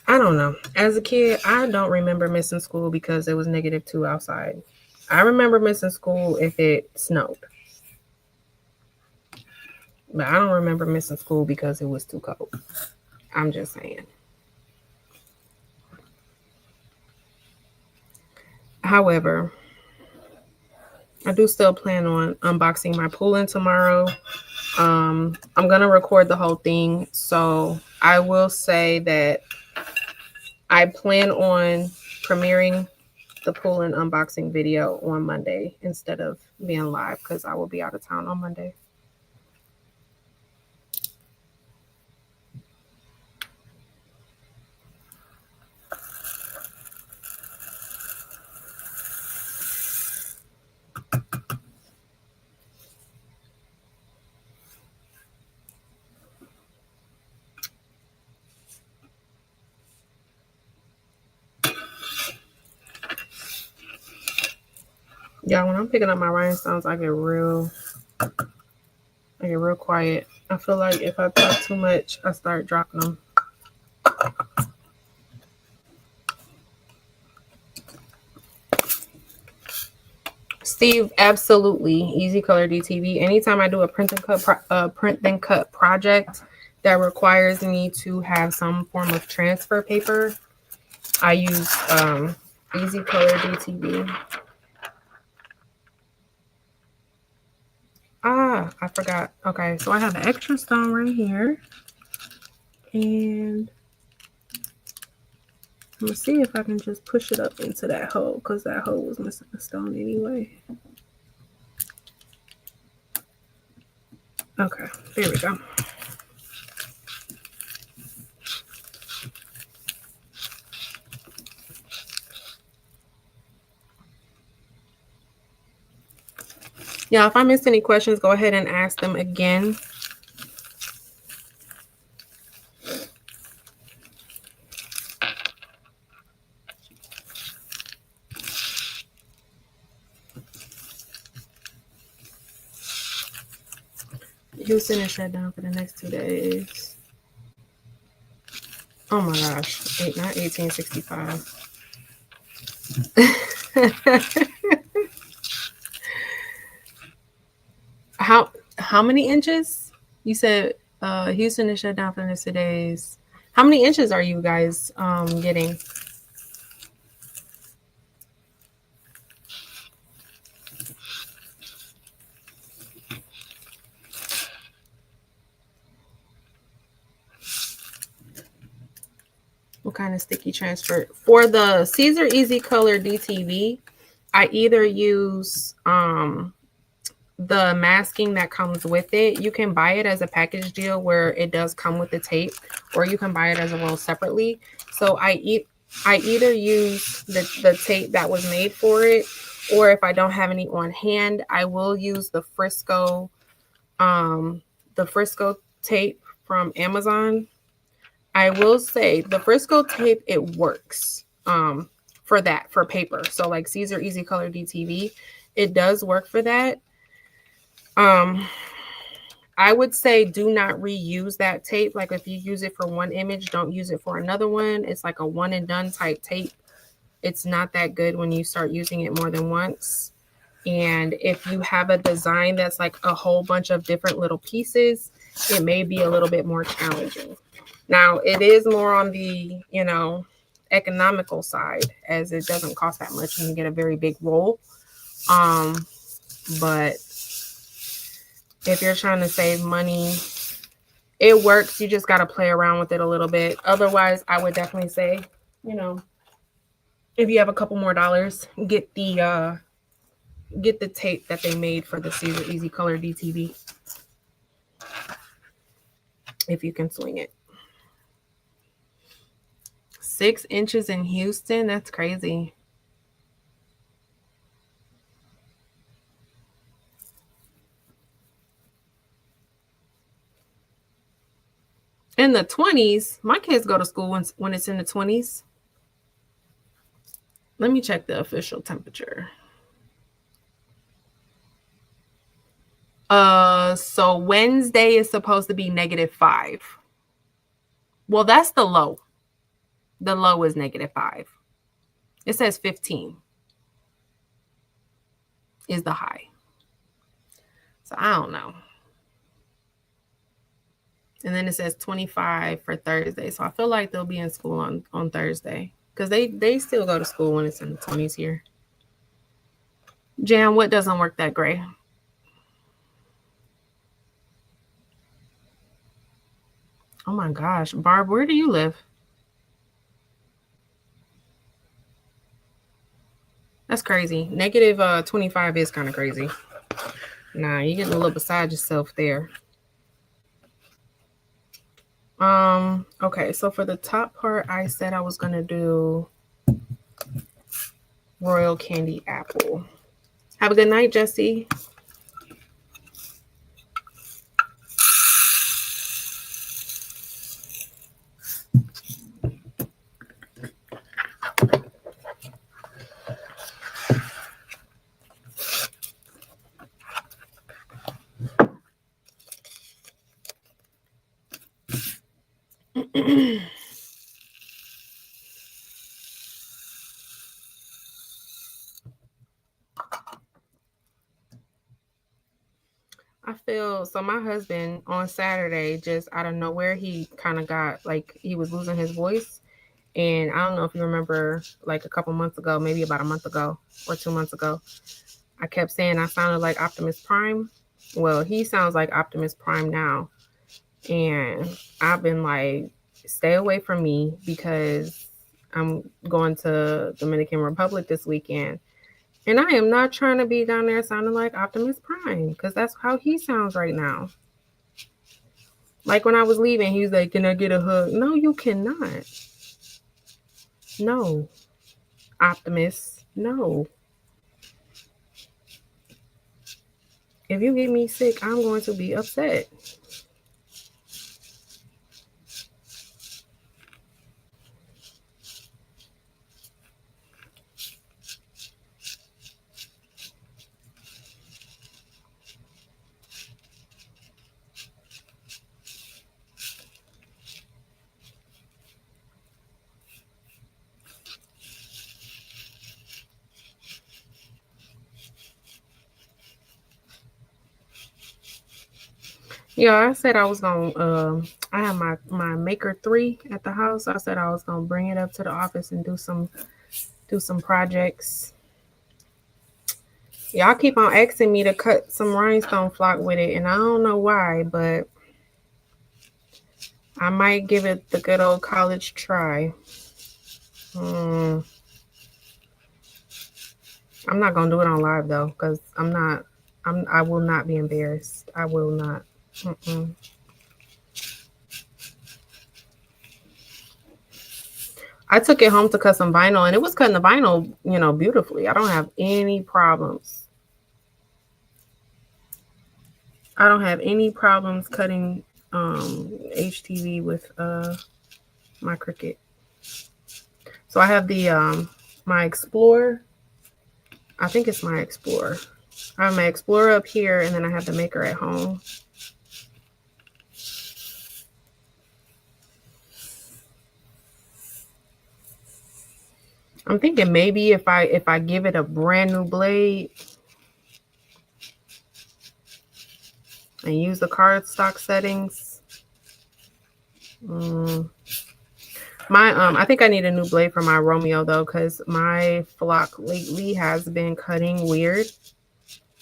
I don't know. As a kid, I don't remember missing school because it was -2 outside. I remember missing school if it snowed. But I don't remember missing school because it was too cold. I'm just saying. However, I do still plan on unboxing my pull-in tomorrow. I'm going to record the whole thing. So I will say that I plan on premiering the pull-in unboxing video on Monday instead of being live because I will be out of town on Monday. Yeah, when I'm picking up my rhinestones, I get real quiet. I feel like if I talk too much, I start dropping them. Steve, absolutely. Easy Color DTV. Anytime I do a print then cut project that requires me to have some form of transfer paper, I use Easy Color DTV. Ah, I forgot. Okay, so I have an extra stone right here. And I'm going to see if I can just push it up into that hole, because that hole was missing a stone anyway. Okay, there we go. Yeah, if I missed any questions, go ahead and ask them again. Houston is shut down for the next 2 days. Oh my gosh, not 1865. How many inches? You said Houston is shut down for the next 2 days. How many inches are you guys getting? What kind of sticky transfer? For the Siser Easy Color DTV, I either use the masking that comes with it. You can buy it as a package deal where it does come with the tape, or you can buy it as a roll separately. So I either use the tape that was made for it, or if I don't have any on hand, I will use the Frisco tape from Amazon. I will say the Frisco tape, it works for that, for paper. So like Siser Easy Color DTV, it does work for that. I would say do not reuse that tape. Like if you use it for one image, don't use it for another one. It's like a one and done type tape. It's not that good when you start using it more than once. And if you have a design that's like a whole bunch of different little pieces, it may be a little bit more challenging. Now, it is more on the, economical side, as it doesn't cost that much and you get a very big roll. But if you're trying to save money, it works. You just got to play around with it a little bit. Otherwise, I would definitely say, if you have a couple more dollars, get the tape that they made for the Siser Easy Color DTV, if you can swing it. 6 inches in Houston, that's crazy. In the 20s, my kids go to school when it's in the 20s. Let me check the official temperature. So Wednesday is supposed to be -5. Well, that's the low. The low is -5. It says 15 is the high. So I don't know. And then it says 25 for Thursday. So I feel like they'll be in school on Thursday, because they still go to school when it's in the 20s here. Jan, what doesn't work that great? Oh my gosh. Barb, where do you live? That's crazy. -25 is kind of crazy. Nah, you're getting a little beside yourself there. Okay, so for the top part, I said I was gonna do Royal Candy Apple. Have a good night, Jesse. I feel so. My husband on Saturday, just out of nowhere, he kind of got like he was losing his voice. And I don't know if you remember, like a couple months ago, maybe about a month ago or 2 months ago, I kept saying I sounded like Optimus Prime. Well, he sounds like Optimus Prime now. And I've been like, stay away from me because I'm going to Dominican Republic this weekend. And I am not trying to be down there sounding like Optimus Prime because that's how he sounds right now. Like when I was leaving, he was like, "Can I get a hug?" No, you cannot. No, Optimus. No. If you get me sick, I'm going to be upset. Yeah, I said I was gonna. I have my Maker 3 at the house. I said I was gonna bring it up to the office and do some projects. Y'all keep on asking me to cut some rhinestone flock with it, and I don't know why, but I might give it the good old college try. Hmm. I'm not gonna do it on live though, because I'm not. I will not be embarrassed. I will not. Mm-mm. I took it home to cut some vinyl, and it was cutting the vinyl, beautifully. I don't have any problems. I don't have any problems cutting HTV with my Cricut. So I have the my Explorer. I think it's my Explorer. I have my Explorer up here, and then I have the Maker at home. I'm thinking maybe if I give it a brand new blade and use the cardstock settings. I think I need a new blade for my Romeo though, because my flock lately has been cutting weird.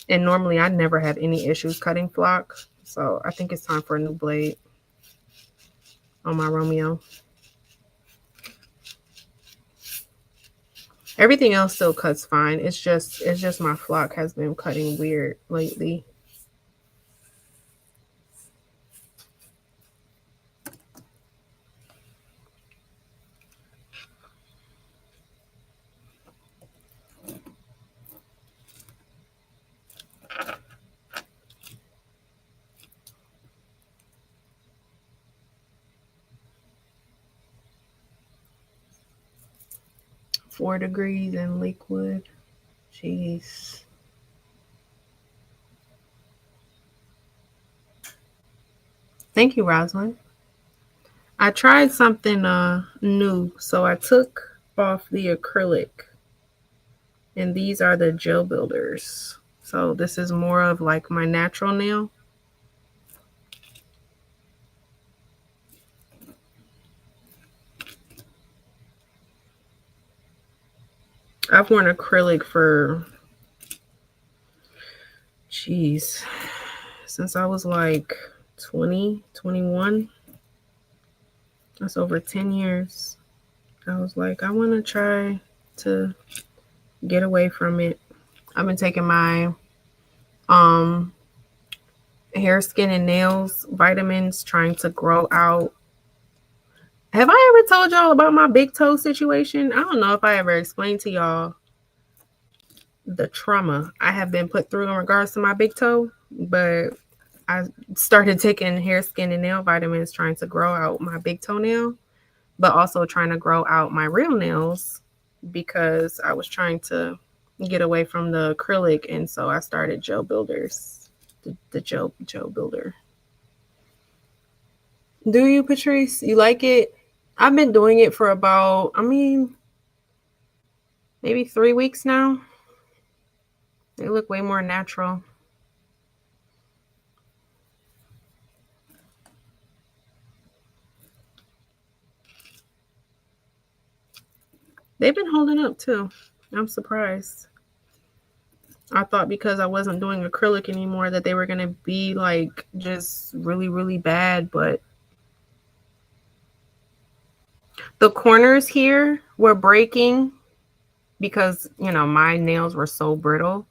And normally I never have any issues cutting flock. So I think it's time for a new blade on my Romeo. Everything else still cuts fine. It's just my flock has been cutting weird lately. Four degrees in liquid. Jeez. Thank you, Rosalind. I tried something new. So I took off the acrylic, and these are the gel builders. So this is more of like my natural nail. I've worn acrylic for, geez, since I was like 20, 21. That's over 10 years. I was like, I want to try to get away from it. I've been taking my um hair, skin, and nails vitamins, trying to grow out. Have I ever told y'all about my big toe situation? I don't know if I ever explained to y'all the trauma I have been put through in regards to my big toe, but I started taking hair, skin, and nail vitamins trying to grow out my big toenail, but also trying to grow out my real nails because I was trying to get away from the acrylic. And so I started gel builders, the gel builder. Do you, Patrice? You like it? I've been doing it for about, maybe 3 weeks now. They look way more natural. They've been holding up too. I'm surprised. I thought because I wasn't doing acrylic anymore that they were going to be like just really, really bad. But the corners here were breaking because, you know, my nails were so brittle.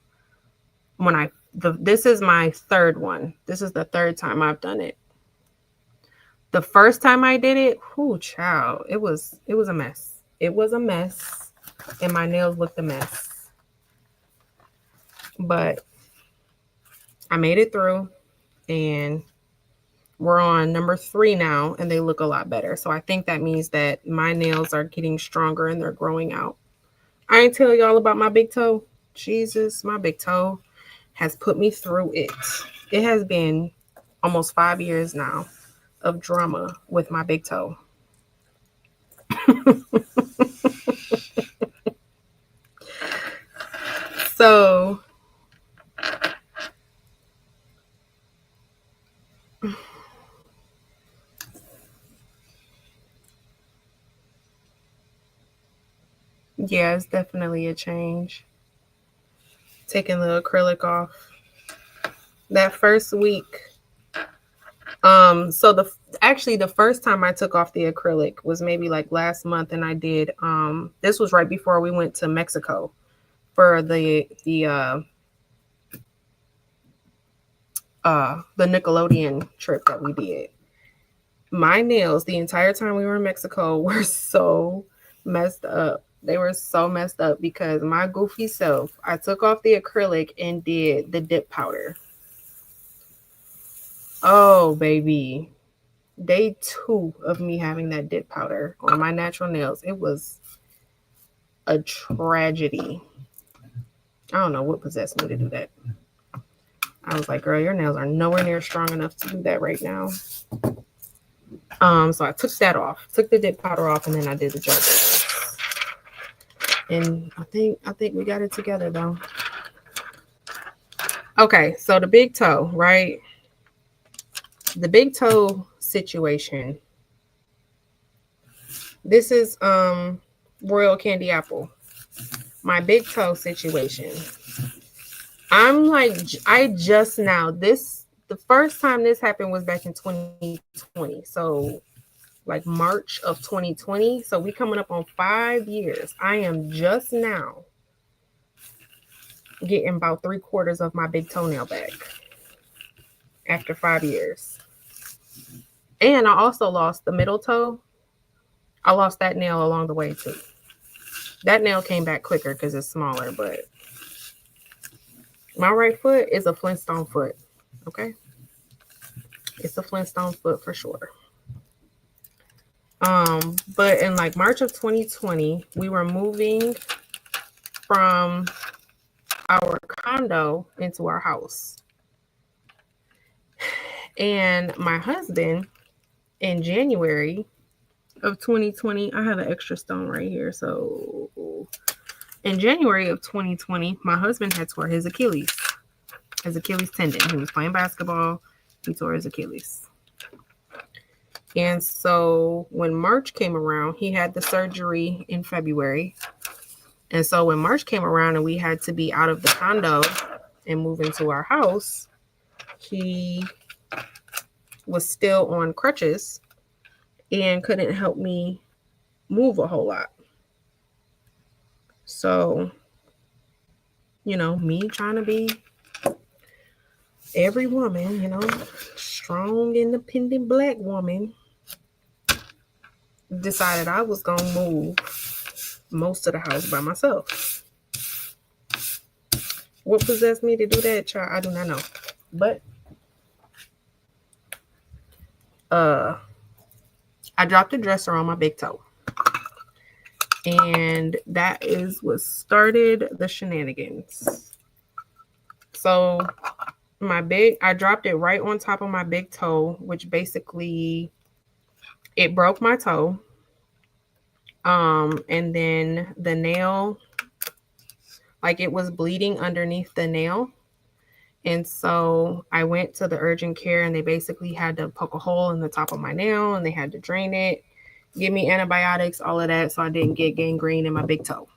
This is my third one. This is the third time I've done it. The first time I did it, child, it was a mess. It was a mess, and my nails looked a mess. But I made it through, and we're on number 3 now, and they look a lot better. So I think that means that my nails are getting stronger and they're growing out. I ain't tell y'all about my big toe. Jesus, my big toe has put me through it. It has been almost 5 years now of drama with my big toe. So yeah, it's definitely a change. Taking the acrylic off. That first week, so the first time I took off the acrylic was maybe like last month, and I did this was right before we went to Mexico for the Nickelodeon trip that we did. My nails the entire time we were in Mexico were so messed up. They were so messed up because my goofy self, I took off the acrylic and did the dip powder. Oh, baby. Day 2 of me having that dip powder on my natural nails, it was a tragedy. I don't know what possessed me to do that. I was like, girl, your nails are nowhere near strong enough to do that right now. So I took that off, took the dip powder off, and then I did the gel nails. And I think we got it together though. Okay, so the big toe, right? The big toe situation. This is Royal Candy Apple. My big toe situation. I'm like, I just now, the first time this happened was back in 2020. So like March of 2020. So we coming up on 5 years. I am just now getting about 3/4 of my big toenail back after 5 years. And I also lost the middle toe. I lost that nail along the way too. That nail came back quicker because it's smaller, but my right foot is a Flintstone foot. Okay. It's a Flintstone foot for sure. But in like March of 2020, we were moving from our condo into our house. And my husband in January of 2020, I have an extra stone right here. So in January of 2020, my husband had tore his Achilles tendon. He was playing basketball. He tore his Achilles. And so when March came around, he had the surgery in February. And so when March came around and we had to be out of the condo and move into our house, he was still on crutches and couldn't help me move a whole lot. So, you know, me trying to be every woman, you know, strong, independent Black woman, decided I was going to move most of the house by myself. What possessed me to do that, child? I do not know. But I dropped a dresser on my big toe. And that is what started the shenanigans. So I dropped it right on top of my big toe, which basically it broke my toe. And then the nail, like it was bleeding underneath the nail. And so I went to the urgent care and they basically had to poke a hole in the top of my nail and they had to drain it. give me antibiotics, all of that, so I didn't get gangrene in my big toe.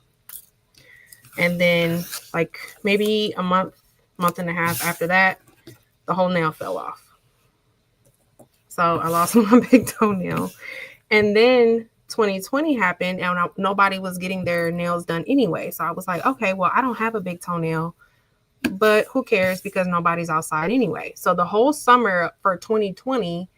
And then like maybe a month and a half after that, the whole nail fell off. So I lost my big toenail. And then 2020 happened and nobody was getting their nails done anyway. So I was like, okay, well, I don't have a big toenail, but who cares because nobody's outside anyway. So the whole summer for 2020,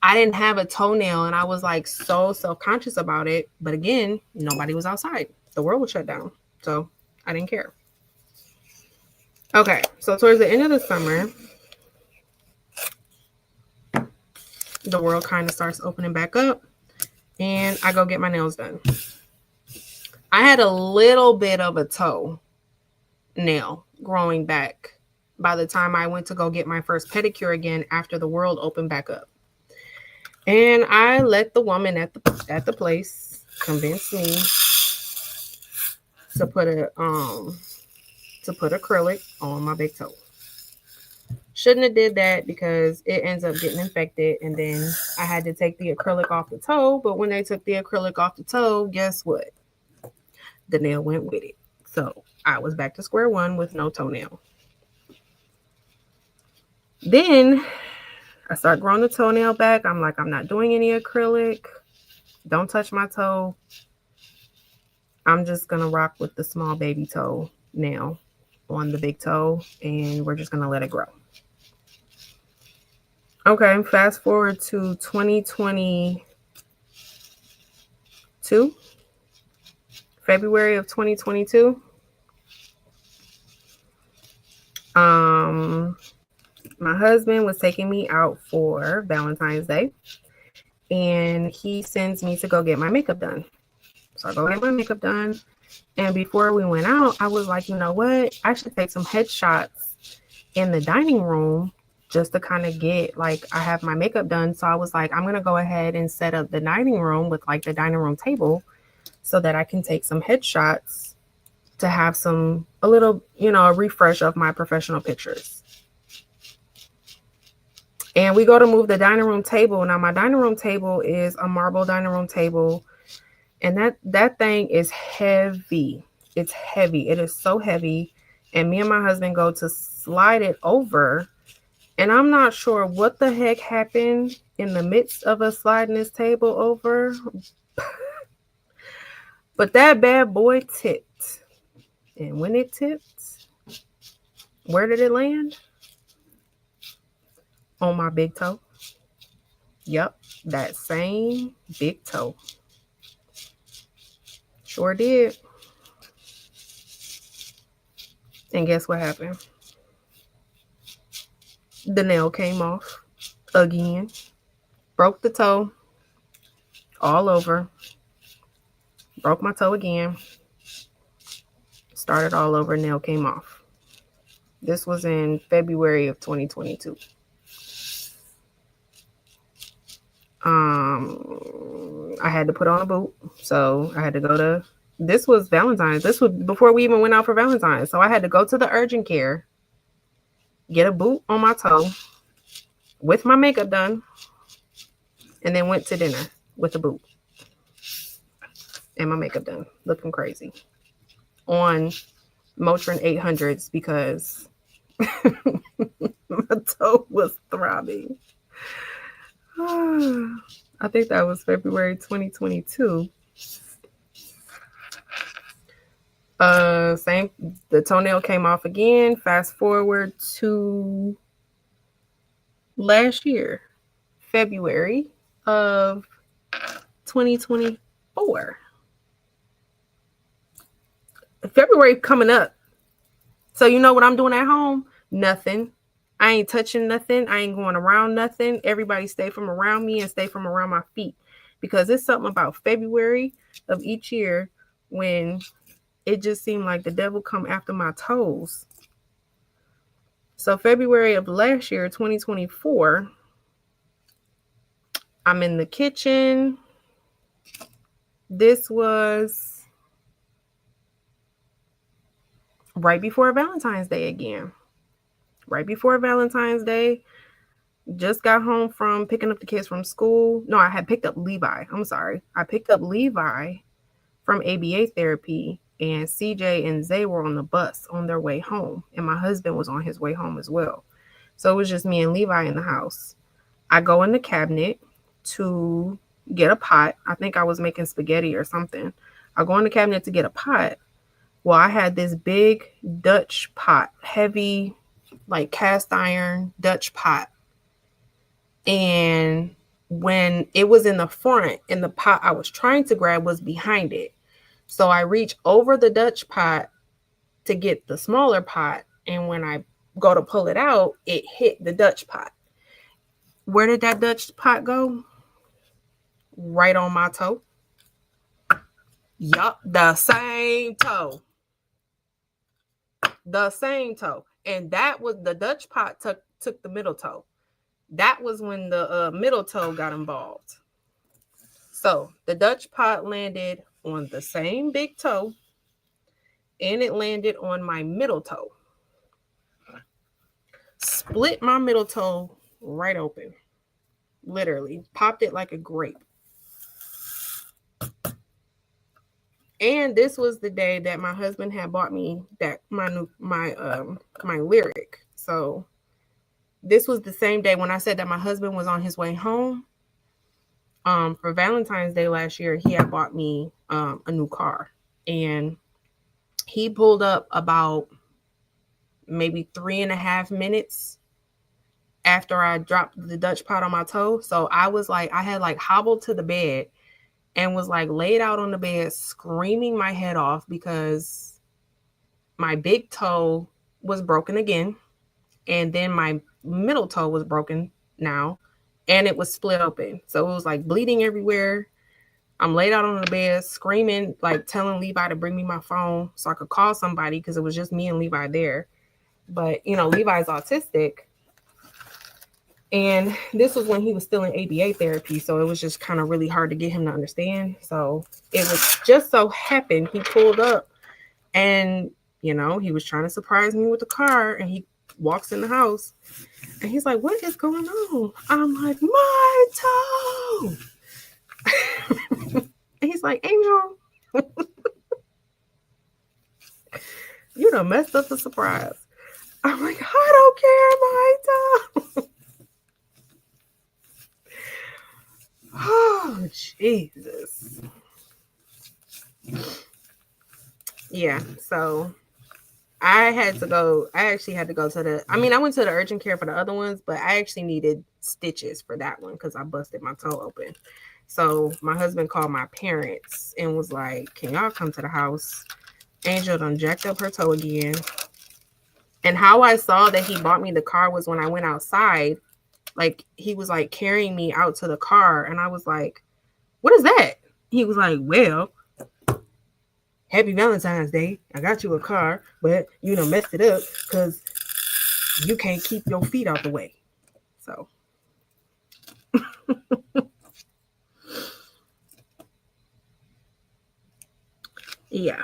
I didn't have a toenail and I was like so self-conscious about it. But again, nobody was outside. The world was shut down. So I didn't care. Okay, so towards the end of the summer, the world kind of starts opening back up and I go get my nails done. I had a little bit of a toe nail growing back by the time I went to go get my first pedicure again after the world opened back up. And I let the woman at the place convince me to put acrylic on my big toe. Shouldn't have did that because it ends up getting infected, and then I had to take the acrylic off the toe. But when they took the acrylic off the toe, guess what? The nail went with it. So I was back to square one with no toenail. Then I start growing the toenail back. I'm like, I'm not doing any acrylic. Don't touch my toe. I'm just going to rock with the small baby toe nail on the big toe, and we're just going to let it grow. Okay, fast forward to 2022, February of 2022. My husband was taking me out for Valentine's Day, and he sends me to go get my makeup done. So I go get my makeup done, and before we went out, I was like, you know what? I should take some headshots in the dining room just to kind of get, like, I have my makeup done. So I was like, I'm going to go ahead and set up the dining room with like the dining room table so that I can take some headshots to have a little, a refresh of my professional pictures. And we go to move the dining room table. Now my dining room table is a marble dining room table. And that thing is heavy. It's heavy. It is so heavy. And me and my husband go to slide it over. And I'm not sure what the heck happened in the midst of us sliding this table over. But that bad boy tipped. And when it tipped, where did it land? On my big toe. Yep, that same big toe. Sure did. And guess what happened? The nail came off again. Broke the toe all over. Broke my toe again. Started all over. Nail came off. This was in February of 2022. I had to put on a boot. So I had to go to, this was Valentine's. This was before we even went out for Valentine's. So I had to go to the urgent care, get a boot on my toe with my makeup done, and then went to dinner with a boot and my makeup done, looking crazy on Motrin 800s because my toe was throbbing. I think that was February 2022. The toenail came off again. Fast forward to last year, February of 2024. February coming up. So you know what I'm doing at home? Nothing. I ain't touching nothing. I ain't going around nothing. Everybody stay from around me and stay from around my feet. Because it's something about February of each year when it just seemed like the devil come after my toes. So February of last year, 2024, I'm in the kitchen. This was right before Valentine's Day again. Right before Valentine's Day, just got home from picking up the kids from school. No, I had picked up Levi. I'm sorry. I picked up Levi from ABA therapy, and CJ and Zay were on the bus on their way home, and my husband was on his way home as well. So it was just me and Levi in the house. I go in the cabinet to get a pot. I think I was making spaghetti or something. I go in the cabinet to get a pot. Well, I had this big Dutch pot, heavy, like cast iron Dutch pot. And when it was in the front and the pot I was trying to grab was behind it. So I reach over the Dutch pot to get the smaller pot. And when I go to pull it out, it hit the Dutch pot. Where did that Dutch pot go? Right on my toe. Yup, the same toe. The same toe. And that was the Dutch pot took the middle toe. That was when the middle toe got involved. So the Dutch pot landed on the same big toe, and it landed on my middle toe. Split my middle toe right open. Literally popped it like a grape. And this was the day that my husband had bought me that my lyric. So this was the same day when I said that my husband was on his way home. For Valentine's Day last year, he had bought me a new car, and he pulled up about maybe 3.5 minutes after I dropped the Dutch pot on my toe. So I had hobbled to the bed and was laid out on the bed screaming my head off because my big toe was broken again. And then my middle toe was broken now, and it was split open. So it was bleeding everywhere. I'm laid out on the bed screaming, telling Levi to bring me my phone so I could call somebody because it was just me and Levi there. But, Levi's autistic. And this was when he was still in ABA therapy. So it was just kind of really hard to get him to understand. So it was just so happened he pulled up and, he was trying to surprise me with the car, and he walks in the house and he's like, "What is going on?" I'm like, "My toe." And he's like, "Angel, you done messed up the surprise." I'm like, "I don't care, my toe." Oh, Jesus. Yeah, so I actually had to go to I went to the urgent care for the other ones, but I actually needed stitches for that one because I busted my toe open. So my husband called my parents and was like, "Can y'all come to the house? Angel done jacked up her toe again." And how I saw that he bought me the car was when I went outside. He was carrying me out to the car, and I was like, "What is that?" He was like, "Well, Happy Valentine's Day. I got you a car, but you done messed it up because you can't keep your feet out the way." So yeah.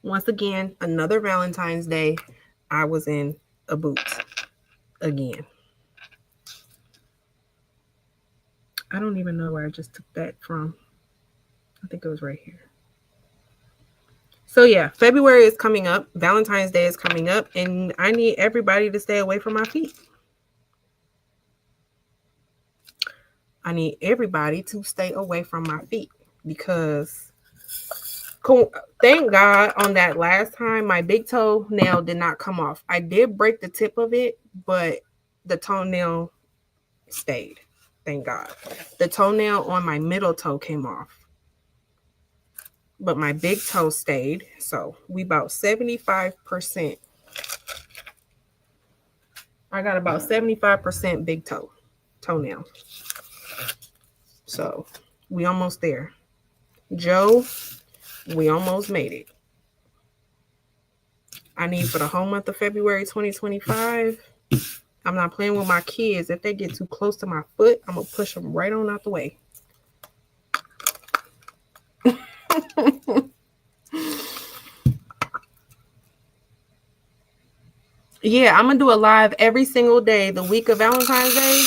Once again, another Valentine's Day, I was in a boot again. I don't even know where I just took that from. I think it was right here. So yeah, February is coming up. Valentine's Day is coming up, and I need everybody to stay away from my feet. I need everybody to stay away from my feet because thank God on that last time, my big toe nail did not come off. I did break the tip of it, but the toenail stayed. Thank God. The toenail on my middle toe came off, but my big toe stayed. So we about 75%. I got about 75% big toenail. So we almost there. Joe, we almost made it. I need for the whole month of February 2025. I'm not playing with my kids. If they get too close to my foot, I'm going to push them right on out the way. Yeah, I'm gonna do a live every single day. The week of Valentine's Day,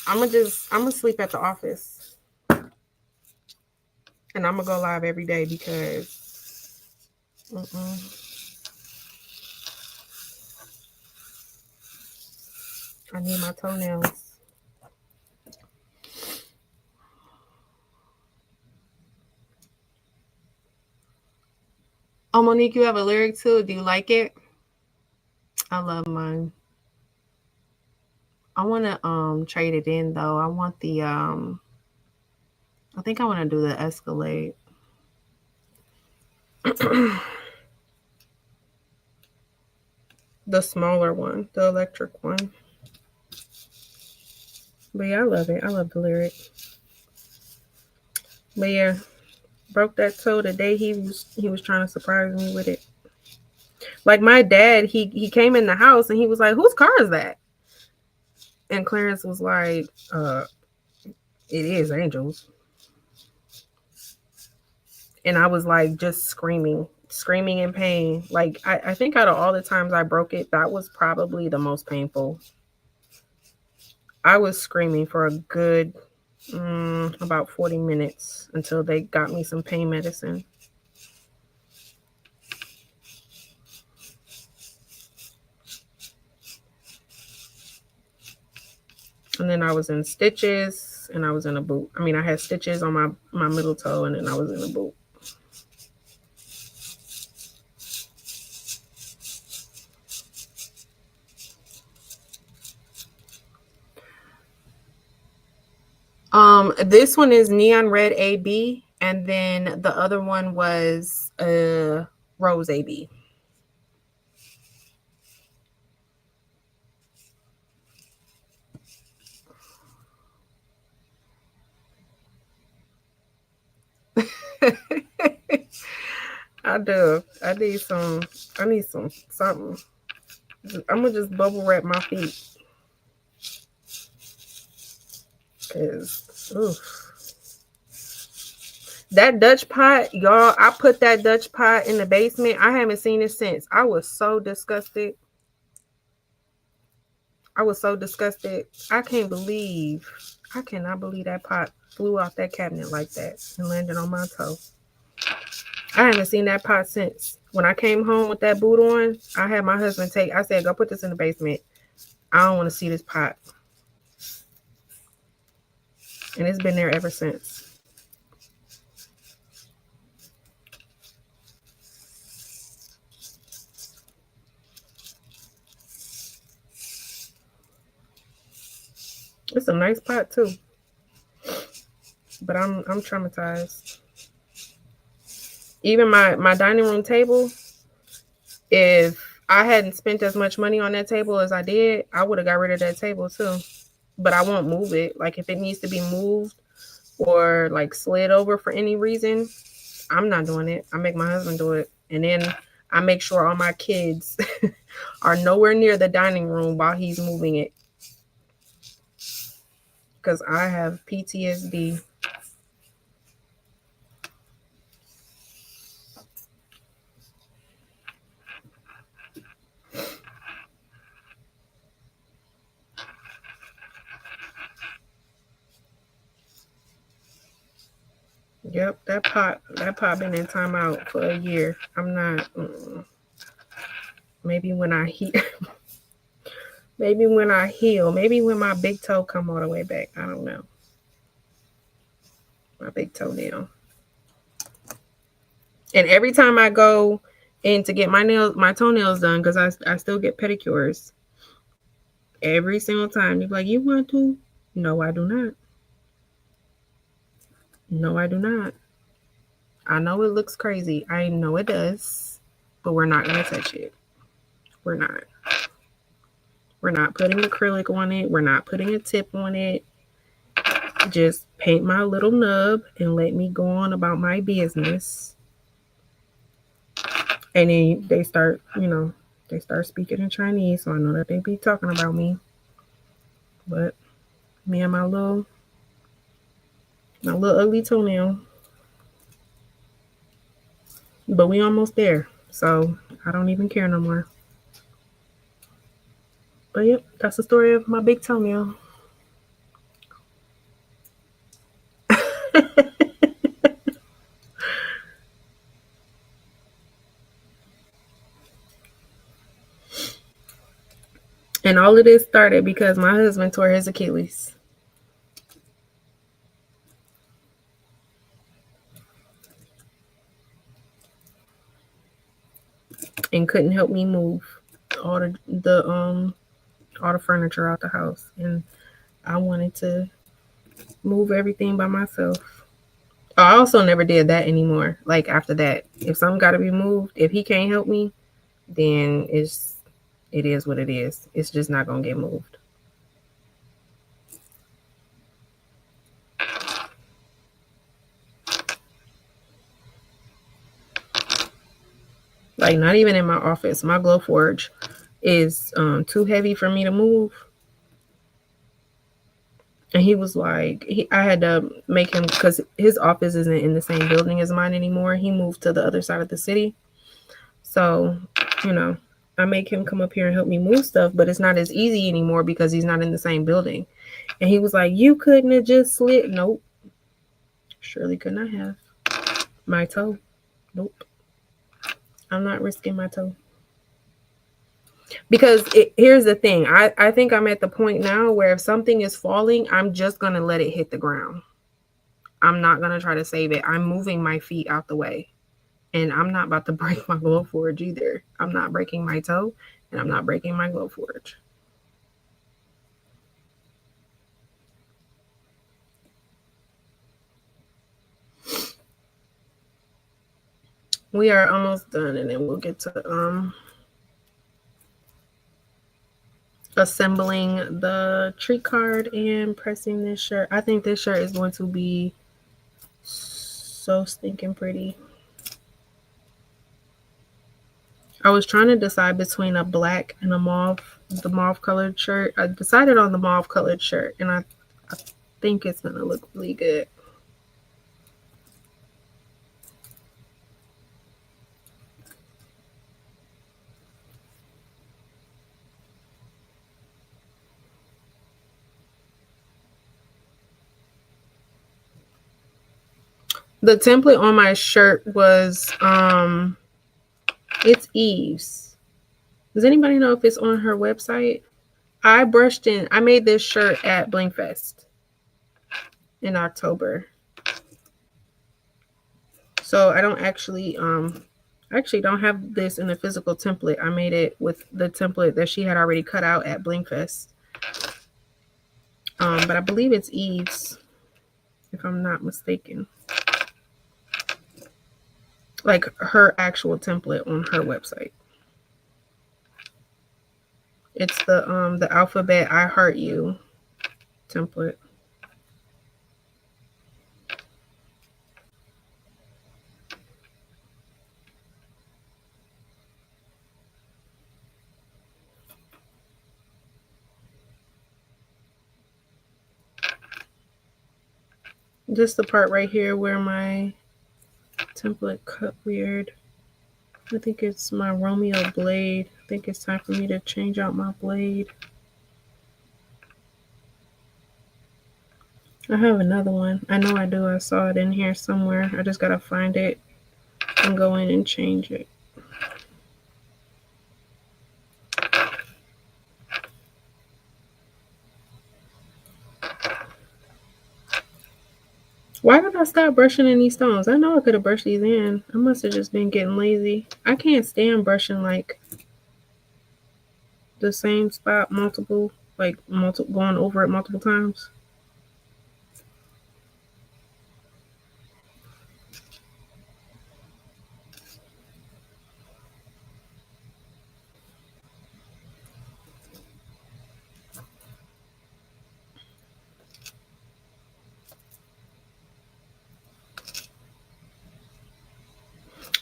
I'm gonna sleep at the office, and I'm gonna go live every day because I need my toenails. Oh, Monique, you have a lyric too. Do you like it? I love mine. I want to trade it in though. I want the I think I want to do the Escalade. The smaller one, the electric one. But yeah, I love it. I love the lyric. But yeah, broke that toe the day he was trying to surprise me with it. Like my dad, he came in the house and he was like, "Whose car is that?" And Clarence was like, "It is Angel's." And I was like, just screaming in pain. Like I think out of all the times I broke it, that was probably the most painful. I was screaming for a good about 40 minutes until they got me some pain medicine. And then I was in stitches and I was in a boot. I mean, I had stitches on my middle toe and then I was in a boot. This one is neon red AB, and then the other one was rose AB. I do. I need some. I need something. I'm gonna just bubble wrap my feet. Cause that Dutch pot, y'all. I put that Dutch pot in the basement. I haven't seen it since. I was so disgusted. I cannot believe that pot flew off that cabinet like that and landed on my toe. I haven't seen that pot since. When I came home with that boot on, I had my husband I said, go put this in the basement. I don't want to see this pot. And it's been there ever since. It's a nice pot too. But I'm traumatized. Even my dining room table, if I hadn't spent as much money on that table as I did, I would have got rid of that table too. But I won't move it. Like if it needs to be moved or like slid over for any reason, I'm not doing it. I make my husband do it. And then I make sure all my kids are nowhere near the dining room while he's moving it. Because I have PTSD. Yep, that pot been in timeout for a year. I'm not. Maybe when I heal, maybe when I heal, maybe when my big toe come all the way back. I don't know. My big toenail. And every time I go in to get my toenails done, because I still get pedicures. Every single time, you're like, you want to? No, I do not. No, I do not. I know it looks crazy. I know it does, but we're not gonna touch it. We're not. We're not putting acrylic on it. We're not putting a tip on it. Just paint my little nub and let me go on about my business. And then they start speaking in Chinese, so I know that they be talking about me. But me and my little ugly toenail. But we almost there. So I don't even care no more. But yep, that's the story of my big toenail. And all of this started because my husband tore his Achilles. And couldn't help me move all the furniture out the house. And I wanted to move everything by myself. I also never did that anymore. Like after that, if something got to be moved, if he can't help me, then it is what it is. It's just not gonna get moved. Like not even in my office. My glow forge is too heavy for me to move. And he was like, I had to make him, because his office isn't in the same building as mine anymore. He moved to the other side of the city. So, you know, I make him come up here and help me move stuff, but it's not as easy anymore because he's not in the same building. And he was like, you couldn't have just slid. Nope. Surely couldn't I have. My toe. Nope. I'm not risking my toe. Because here's the thing. I think I'm at the point now where if something is falling, I'm just going to let it hit the ground. I'm not going to try to save it. I'm moving my feet out the way. And I'm not about to break my glow forge either. I'm not breaking my toe, and I'm not breaking my glow forge. We are almost done, and then we'll get to assembling the tree card and pressing this shirt. I think this shirt is going to be so stinking pretty. I was trying to decide between a black and the mauve colored shirt. I decided on the mauve colored shirt, and I think it's going to look really good. The template on my shirt was it's Eve's. Does anybody know if it's on her website? I made this shirt at Blinkfest in October. So I don't actually don't have this in a physical template. I made it with the template that she had already cut out at Blinkfest. But I believe it's Eve's, if I'm not mistaken. Like her actual template on her website. It's the alphabet I Heart You template. Just the part right here where my template cut weird. I think it's my Romeo blade. I think it's time for me to change out my blade. I have another one. I know I do. I saw it in here somewhere. I just gotta find it and go in and change it. Why did I stop brushing in these stones? I know I could have brushed these in. I must have just been getting lazy. I can't stand brushing like the same spot going over it multiple times.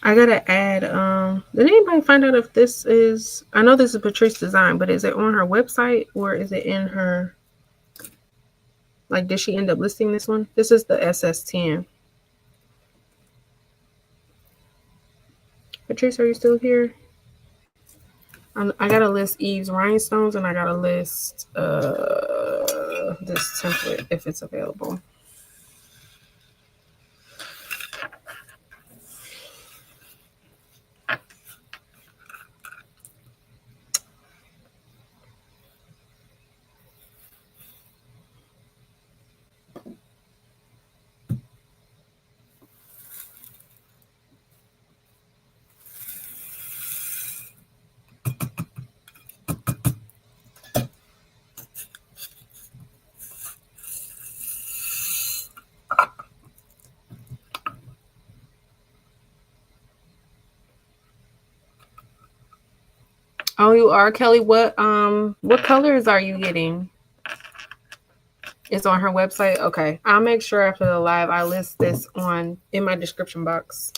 I gotta add, did anybody find out if this is, I know this is Patrice's design, but is it on her website or is it in her, like, did she end up listing this one? This is the SS10. Patrice, are you still here? I gotta list Eve's rhinestones, and I gotta list this template if it's available. Oh, you are, Kelly. What colors are you getting? It's on her website. Okay, I'll make sure after the live I list this in my description box.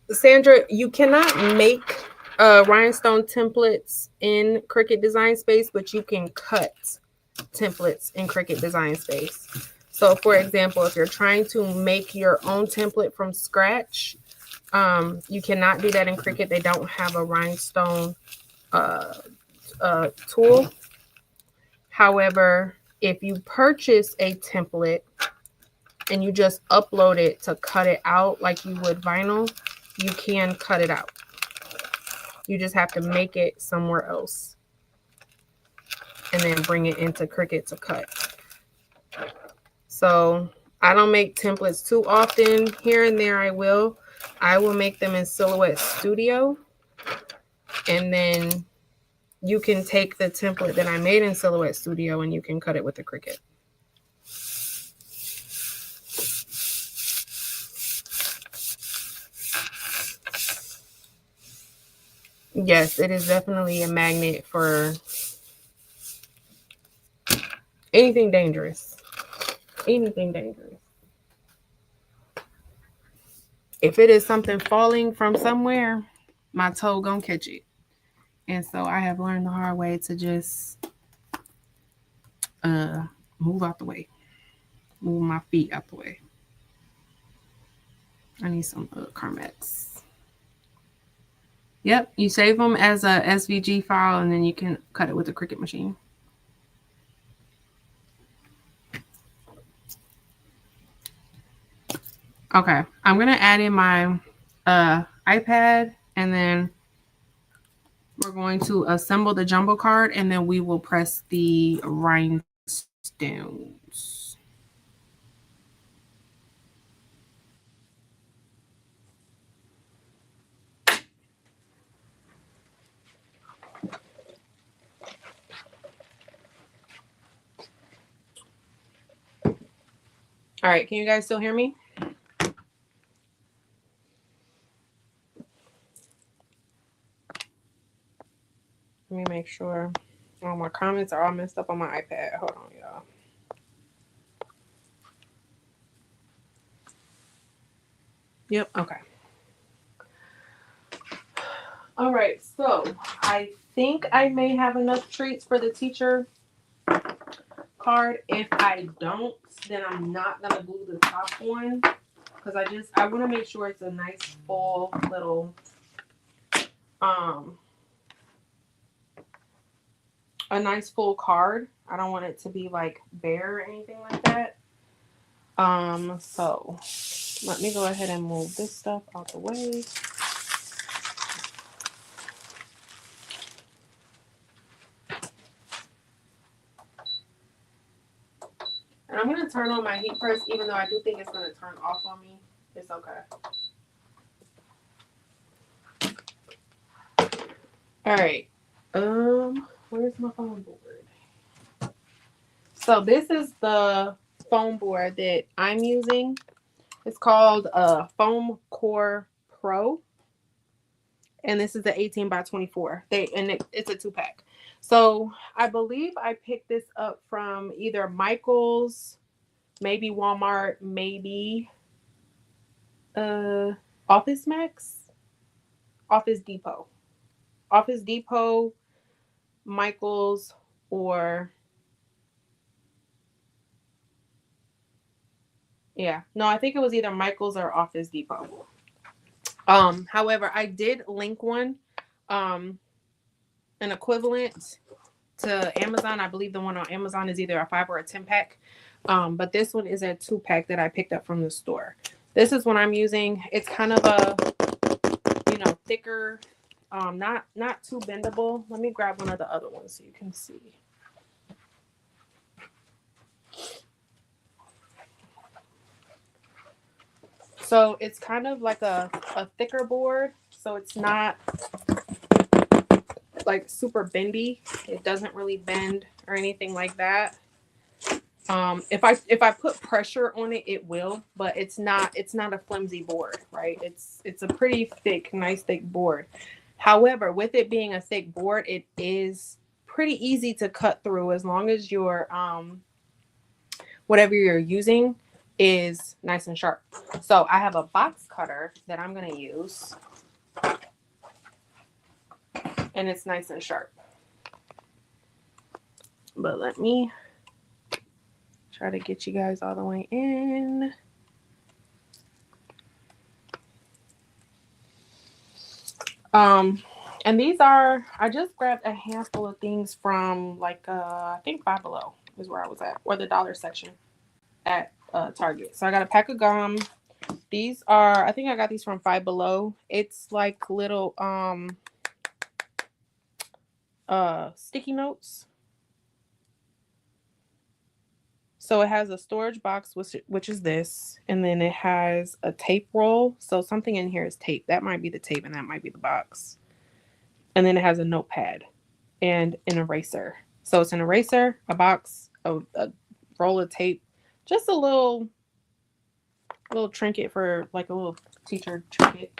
Sandra, you cannot make rhinestone templates in Cricut Design Space, but you can cut templates in Cricut Design Space. So for example, if you're trying to make your own template from scratch, you cannot do that in Cricut. They don't have a rhinestone tool. However, if you purchase a template and you just upload it to cut it out like you would vinyl, you can cut it out. You just have to make it somewhere else and then bring it into Cricut to cut. So I don't make templates too often. Here and there I will make them in Silhouette Studio, and then you can take the template that I made in Silhouette Studio and you can cut it with the Cricut. Yes, it is definitely a magnet for anything dangerous. Anything dangerous. If it is something falling from somewhere, my toe gonna catch it. And so I have learned the hard way to just move out the way. Move my feet out the way. I need some Carmex. Yep, you save them as a SVG file, and then you can cut it with a Cricut machine. Okay, I'm going to add in my iPad, and then we're going to assemble the jumbo card, and then we will press the rhinestones. All right, can you guys still hear me? Let me make sure. Oh, my comments are all messed up on my iPad. Hold on, y'all. Yep, okay. All right, so I think I may have enough treats for the teacher card. If I don't, then I'm not gonna glue the top on, because I want to make sure it's a nice full little a nice full card. I don't want it to be like bare or anything like that. So let me go ahead and move this stuff out the way. And I'm gonna turn on my heat press, even though I do think it's gonna turn off on me. It's okay. All right. Where's my foam board? So this is the foam board that I'm using. It's called Foam Core Pro, and this is the 18 by 24. It's a 2-pack. So I believe I picked this up from either Michael's, maybe Walmart, maybe Office Max, Office Depot, Michael's, or yeah, no, I think it was either Michael's or Office Depot. However, I did link one, an equivalent to Amazon. I believe the one on Amazon is either a 5 or a 10 pack. But this one is a 2-pack that I picked up from the store. This is what I'm using. It's kind of a, thicker, not too bendable. Let me grab one of the other ones so you can see. So it's kind of like a thicker board. So it's not like super bendy. It doesn't really bend or anything like that. If I put pressure on it, it will, but it's not a flimsy board, right? It's a pretty thick, nice thick board. However, with it being a thick board, it is pretty easy to cut through as long as your whatever you're using is nice and sharp. So I have a box cutter that I'm gonna use, and it's nice and sharp. But let me try to get you guys all the way in. And these are, I just grabbed a handful of things from like, I think Five Below is where I was at, or the dollar section at Target. So I got a pack of gum. These are, I think I got these from Five Below. It's like little, sticky notes. So it has a storage box, which is this, and then it has a tape roll. So something in here is tape. That might be the tape, and that might be the box. And then it has a notepad and an eraser. So it's an eraser, a box, a roll of tape, just a little trinket for like a little teacher trinket.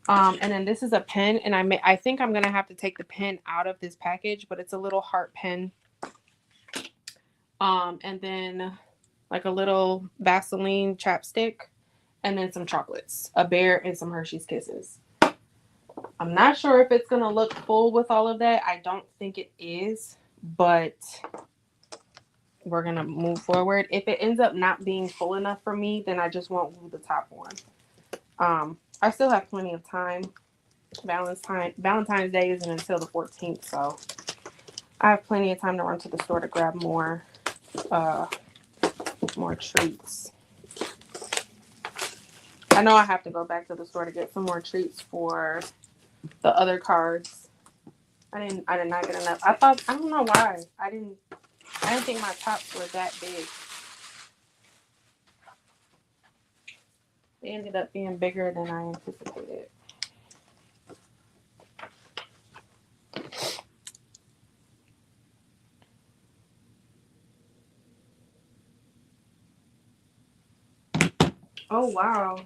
And then this is a pen, and I think I'm gonna have to take the pen out of this package, but it's a little heart pen. And then like a little Vaseline chapstick, and then some chocolates, a bear, and some Hershey's Kisses. I'm not sure if it's going to look full with all of that. I don't think it is, but we're going to move forward. If it ends up not being full enough for me, then I just won't glue the top on. I still have plenty of time. Valentine's Day isn't until the 14th, so I have plenty of time to run to the store to grab more treats. I know I have to go back to the store to get some more treats for the other cards. I did not get enough. I don't know why. I didn't think my tops were that big. They ended up being bigger than I anticipated. Oh, wow.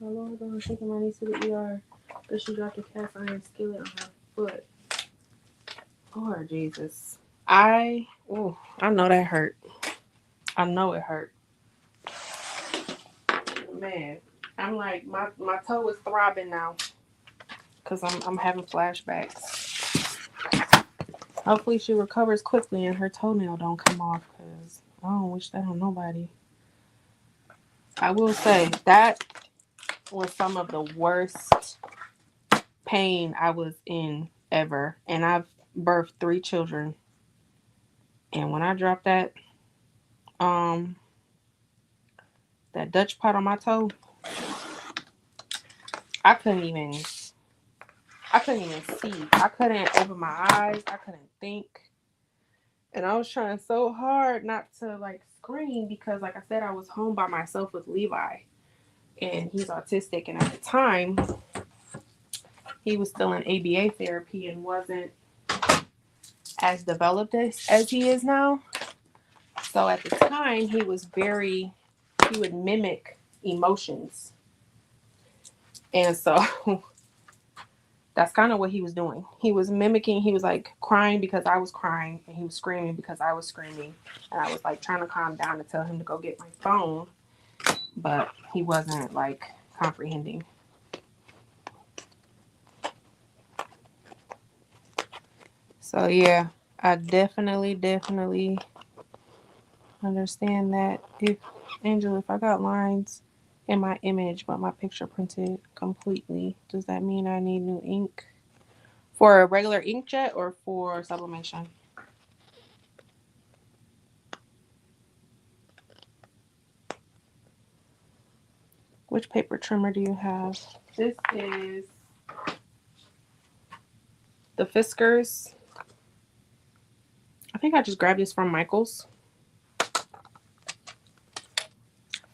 My Lord, I'm taking my niece to the ER because she dropped a cast iron skillet on her foot. Lord Jesus. I know that hurt. I know it hurt. Man, I'm like, my toe is throbbing now because I'm having flashbacks. Hopefully she recovers quickly and her toenail don't come off, because I don't wish that on nobody. I will say that was some of the worst pain I was in ever. And I've birthed 3 children. And when I dropped that Dutch pot on my toe, I couldn't even see. I couldn't open my eyes. I couldn't think. And I was trying so hard not to like scream because, like I said, I was home by myself with Levi. And he's autistic. And at the time, he was still in ABA therapy and wasn't as developed as he is now. So at the time, he would mimic emotions. And so that's kind of what he was doing. He was mimicking, he was like crying because I was crying, and he was screaming because I was screaming. And I was like trying to calm down and tell him to go get my phone, but he wasn't like comprehending. So yeah, I definitely understand that. If Angela, if I got lines in my image but my picture printed completely, does that mean I need new ink for a regular inkjet or for sublimation? Which paper trimmer do you have? This is the Fiskars. I think I just grabbed this from Michael's.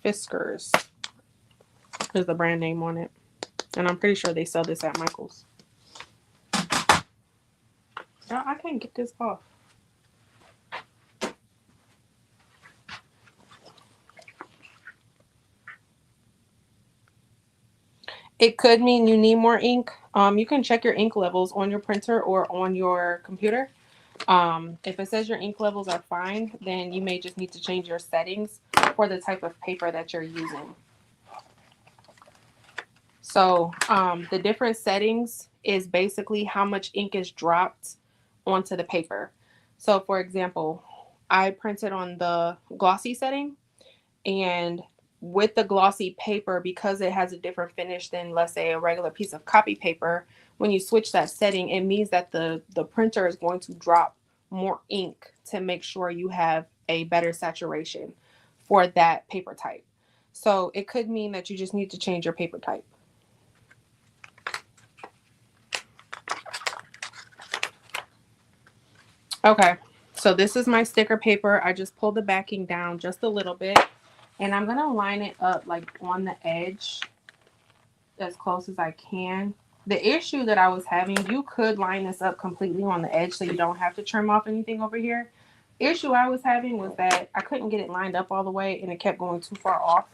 Fiskars is the brand name on it. And I'm pretty sure they sell this at Michael's. No, I can't get this off. It could mean you need more ink. You can check your ink levels on your printer or on your computer. If it says your ink levels are fine, then you may just need to change your settings for the type of paper that you're using. So the different settings is basically how much ink is dropped onto the paper. So for example, I printed on the glossy setting, and with the glossy paper, because it has a different finish than, let's say, a regular piece of copy paper, when you switch that setting, it means that the printer is going to drop more ink to make sure you have a better saturation for that paper type. So it could mean that you just need to change your paper type. Okay, so this is my sticker paper. I just pulled the backing down just a little bit, and I'm gonna line it up like on the edge as close as I can. The issue that I was having, you could line this up completely on the edge so you don't have to trim off anything over here. Issue I was having was that I couldn't get it lined up all the way and it kept going too far off.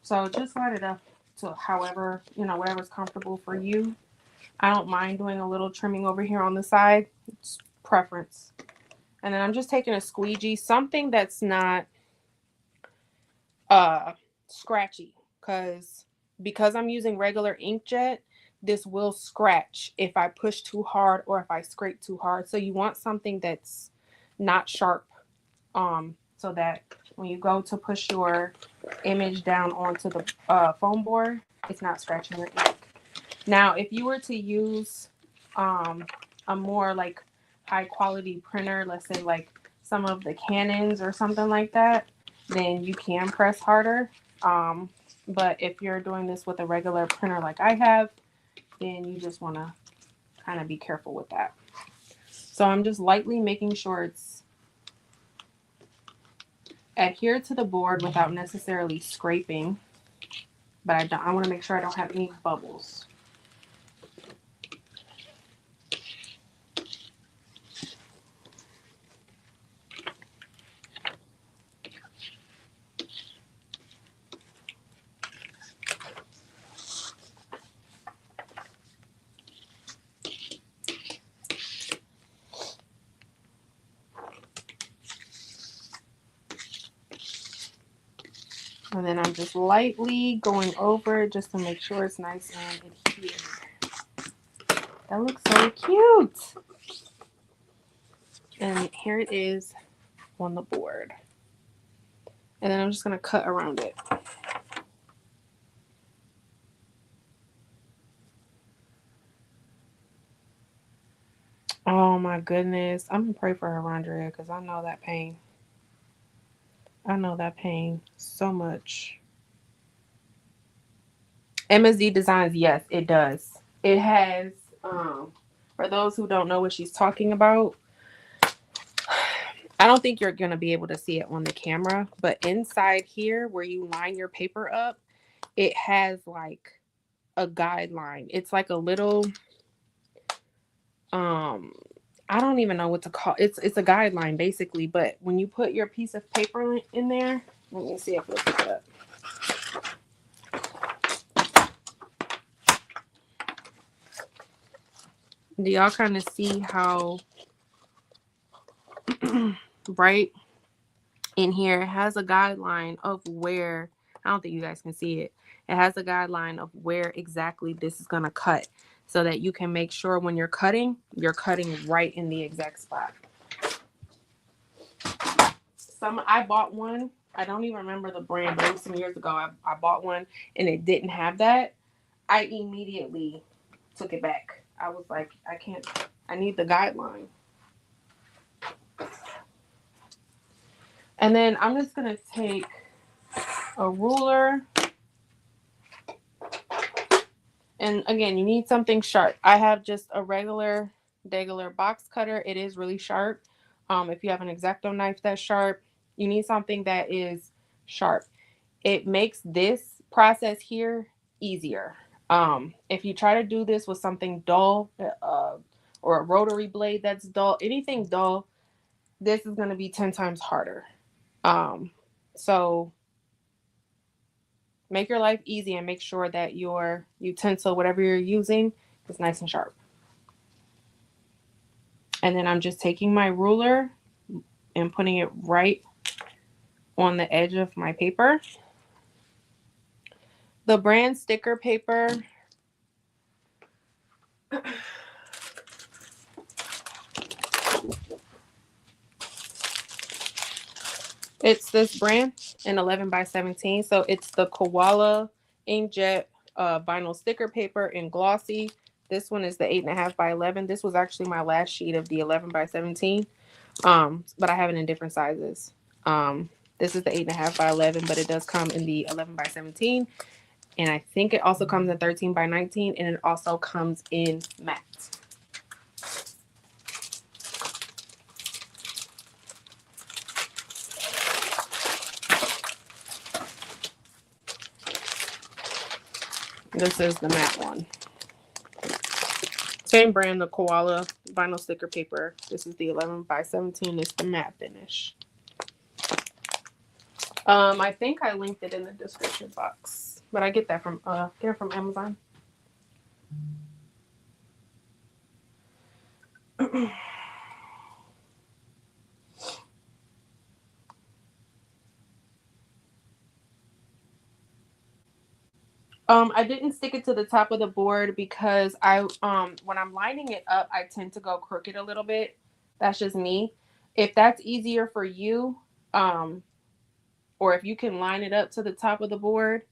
So just line it up to however, whatever's comfortable for you. I don't mind doing a little trimming over here on the side. It's preference. And then I'm just taking a squeegee, something that's not scratchy, because I'm using regular inkjet, this will scratch if I push too hard or if I scrape too hard. So you want something that's not sharp, so that when you go to push your image down onto the foam board, it's not scratching your ink. Now, if you were to use a more like high quality printer, let's say like some of the Canons or something like that, then you can press harder. But if you're doing this with a regular printer like I have, then you just want to kind of be careful with that. So I'm just lightly making sure it's adhered to the board without necessarily scraping. But I want to make sure I don't have any bubbles. And then I'm just lightly going over it just to make sure it's nice and adhered. That looks so cute. And here it is on the board. And then I'm just going to cut around it. Oh my goodness. I'm going to pray for her, Rondrea, because I know that pain. I know that pain so much. MSD Designs, yes, it does. It has, for those who don't know what she's talking about, I don't think you're going to be able to see it on the camera, but inside here where you line your paper up, it has like a guideline. It's like a little, I don't even know what to call it. It's a guideline basically, but when you put your piece of paper in there, let me see if it's up. Do y'all kind of see how right in here it has a guideline of where, I don't think you guys can see it. It has a guideline of where exactly this is going to cut. so that you can make sure when you're cutting right in the exact spot. I bought one. I don't even remember the brand, but it was some years ago. I bought one and it didn't have that. I immediately took it back. I was like, I need the guideline. And then I'm just going to take a ruler. And again, you need something sharp. I have just a regular box cutter. It is really sharp. If you have an X-Acto knife that's sharp, you need something that is sharp. It makes this process here easier. If you try to do this with something dull, or a rotary blade that's dull, anything dull, this is going to be 10 times harder. So make your life easy and make sure that your utensil, whatever you're using, is nice and sharp. And then I'm just taking my ruler and putting it right on the edge of my paper. The brand sticker paper, it's this brand in 11 by 17. So it's the Koala Inkjet vinyl sticker paper in glossy. This one is the 8.5 by 11. This was actually my last sheet of the 11 by 17. But I have it in different sizes. This is the 8.5 by 11, but it does come in the 11 by 17. And I think it also comes in 13 by 19, and it also comes in matte. This is the matte one. Same brand, the Koala vinyl sticker paper. This is the 11 by 17. It's the matte finish. I think I linked it in the description box, but I get from Amazon. I didn't stick it to the top of the board because when I'm lining it up, I tend to go crooked a little bit. That's just me. If that's easier for you, or if you can line it up to the top of the board,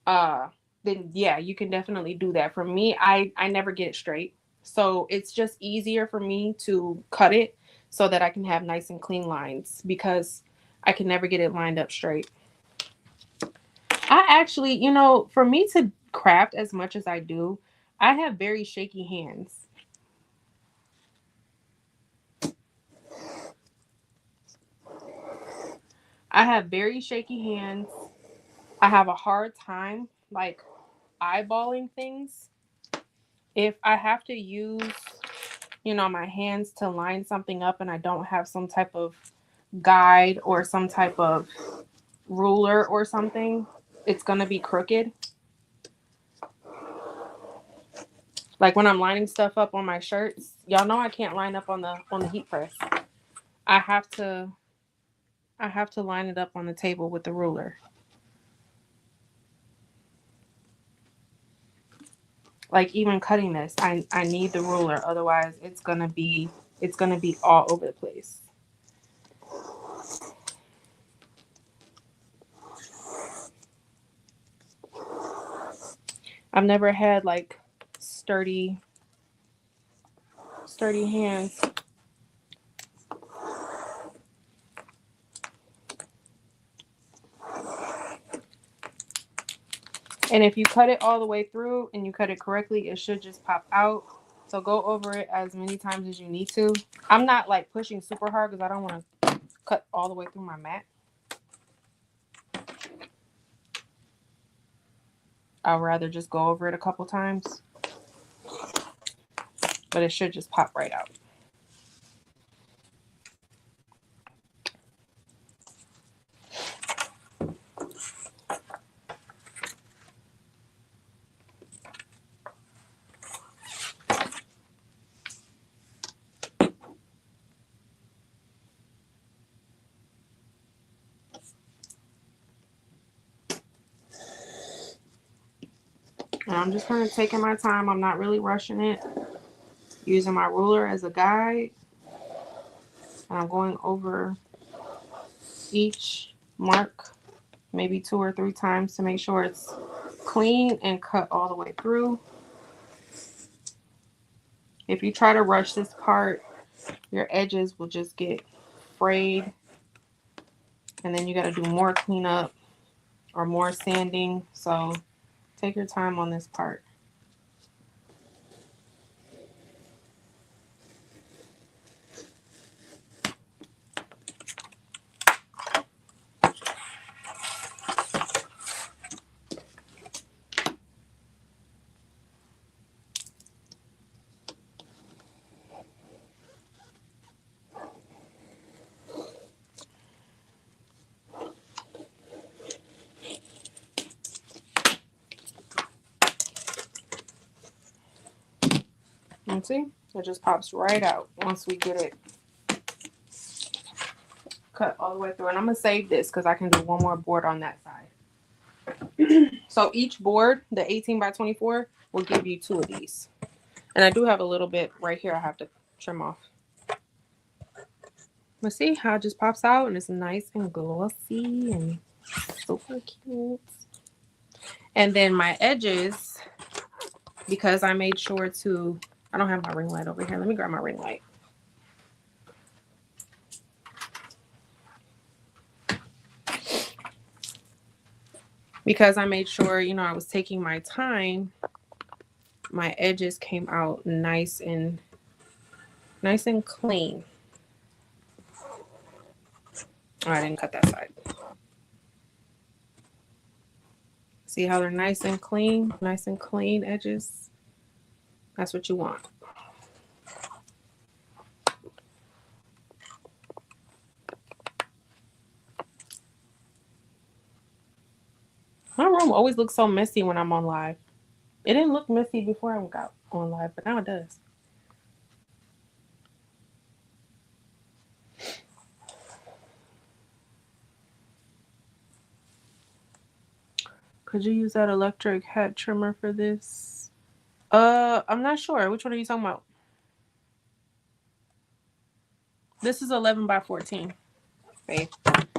then yeah, you can definitely do that. For me, I never get it straight. So it's just easier for me to cut it so that I can have nice and clean lines because I can never get it lined up straight. I actually, for me to craft as much as I do, I have very shaky hands. I have very shaky hands. I have a hard time like eyeballing things. If I have to use, my hands to line something up and I don't have some type of guide or some type of ruler or something, it's going to be crooked. Like when I'm lining stuff up on my shirts, y'all know I can't line up on the heat press. I have to line it up on the table with the ruler. Like even cutting this, I need the ruler, otherwise it's gonna be all over the place. I've never had like sturdy hands. And if you cut it all the way through and you cut it correctly, it should just pop out. So go over it as many times as you need to. I'm not like pushing super hard because I don't want to cut all the way through my mat. I'd rather just go over it a couple times. But it should just pop right out. And I'm just kind of taking my time. I'm not really rushing it. Using my ruler as a guide. And I'm going over each mark maybe 2 or 3 times to make sure it's clean and cut all the way through. If you try to rush this part, your edges will just get frayed. And then you got to do more cleanup or more sanding. So take your time on this part. And see, it just pops right out once we get it cut all the way through. And I'm going to save this because I can do one more board on that side. So each board, the 18 by 24, will give you 2 of these. And I do have a little bit right here I have to trim off. But see how it just pops out and it's nice and glossy and super cute. And then my edges, because I made sure to, I don't have my ring light over here. Let me grab my ring light. Because I made sure, you know, I was taking my time, my edges came out nice and clean. Oh, I didn't cut that side. See how they're nice and clean edges? That's what you want. My room always looks so messy when I'm on live. It didn't look messy before I got on live, but now it does. Could you use that electric hat trimmer for this? I'm not sure. Which one are you talking about? This is 11 by 14. Okay.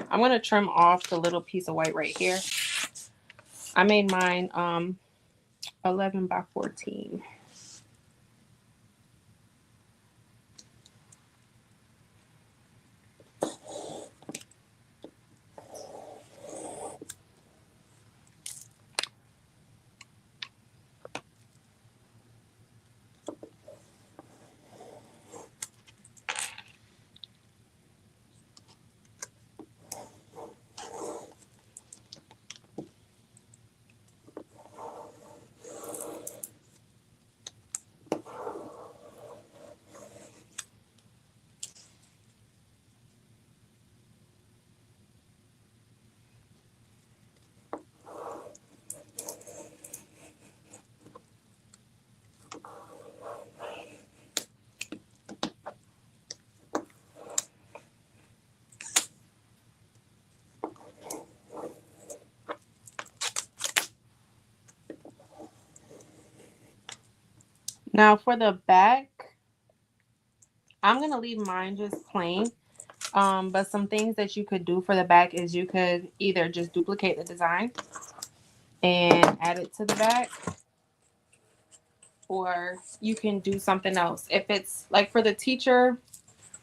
I'm going to trim off the little piece of white right here. I made mine 11 by 14. Now for the back, I'm going to leave mine just plain. But some things that you could do for the back is you could either just duplicate the design and add it to the back, or you can do something else. If it's like for the teacher,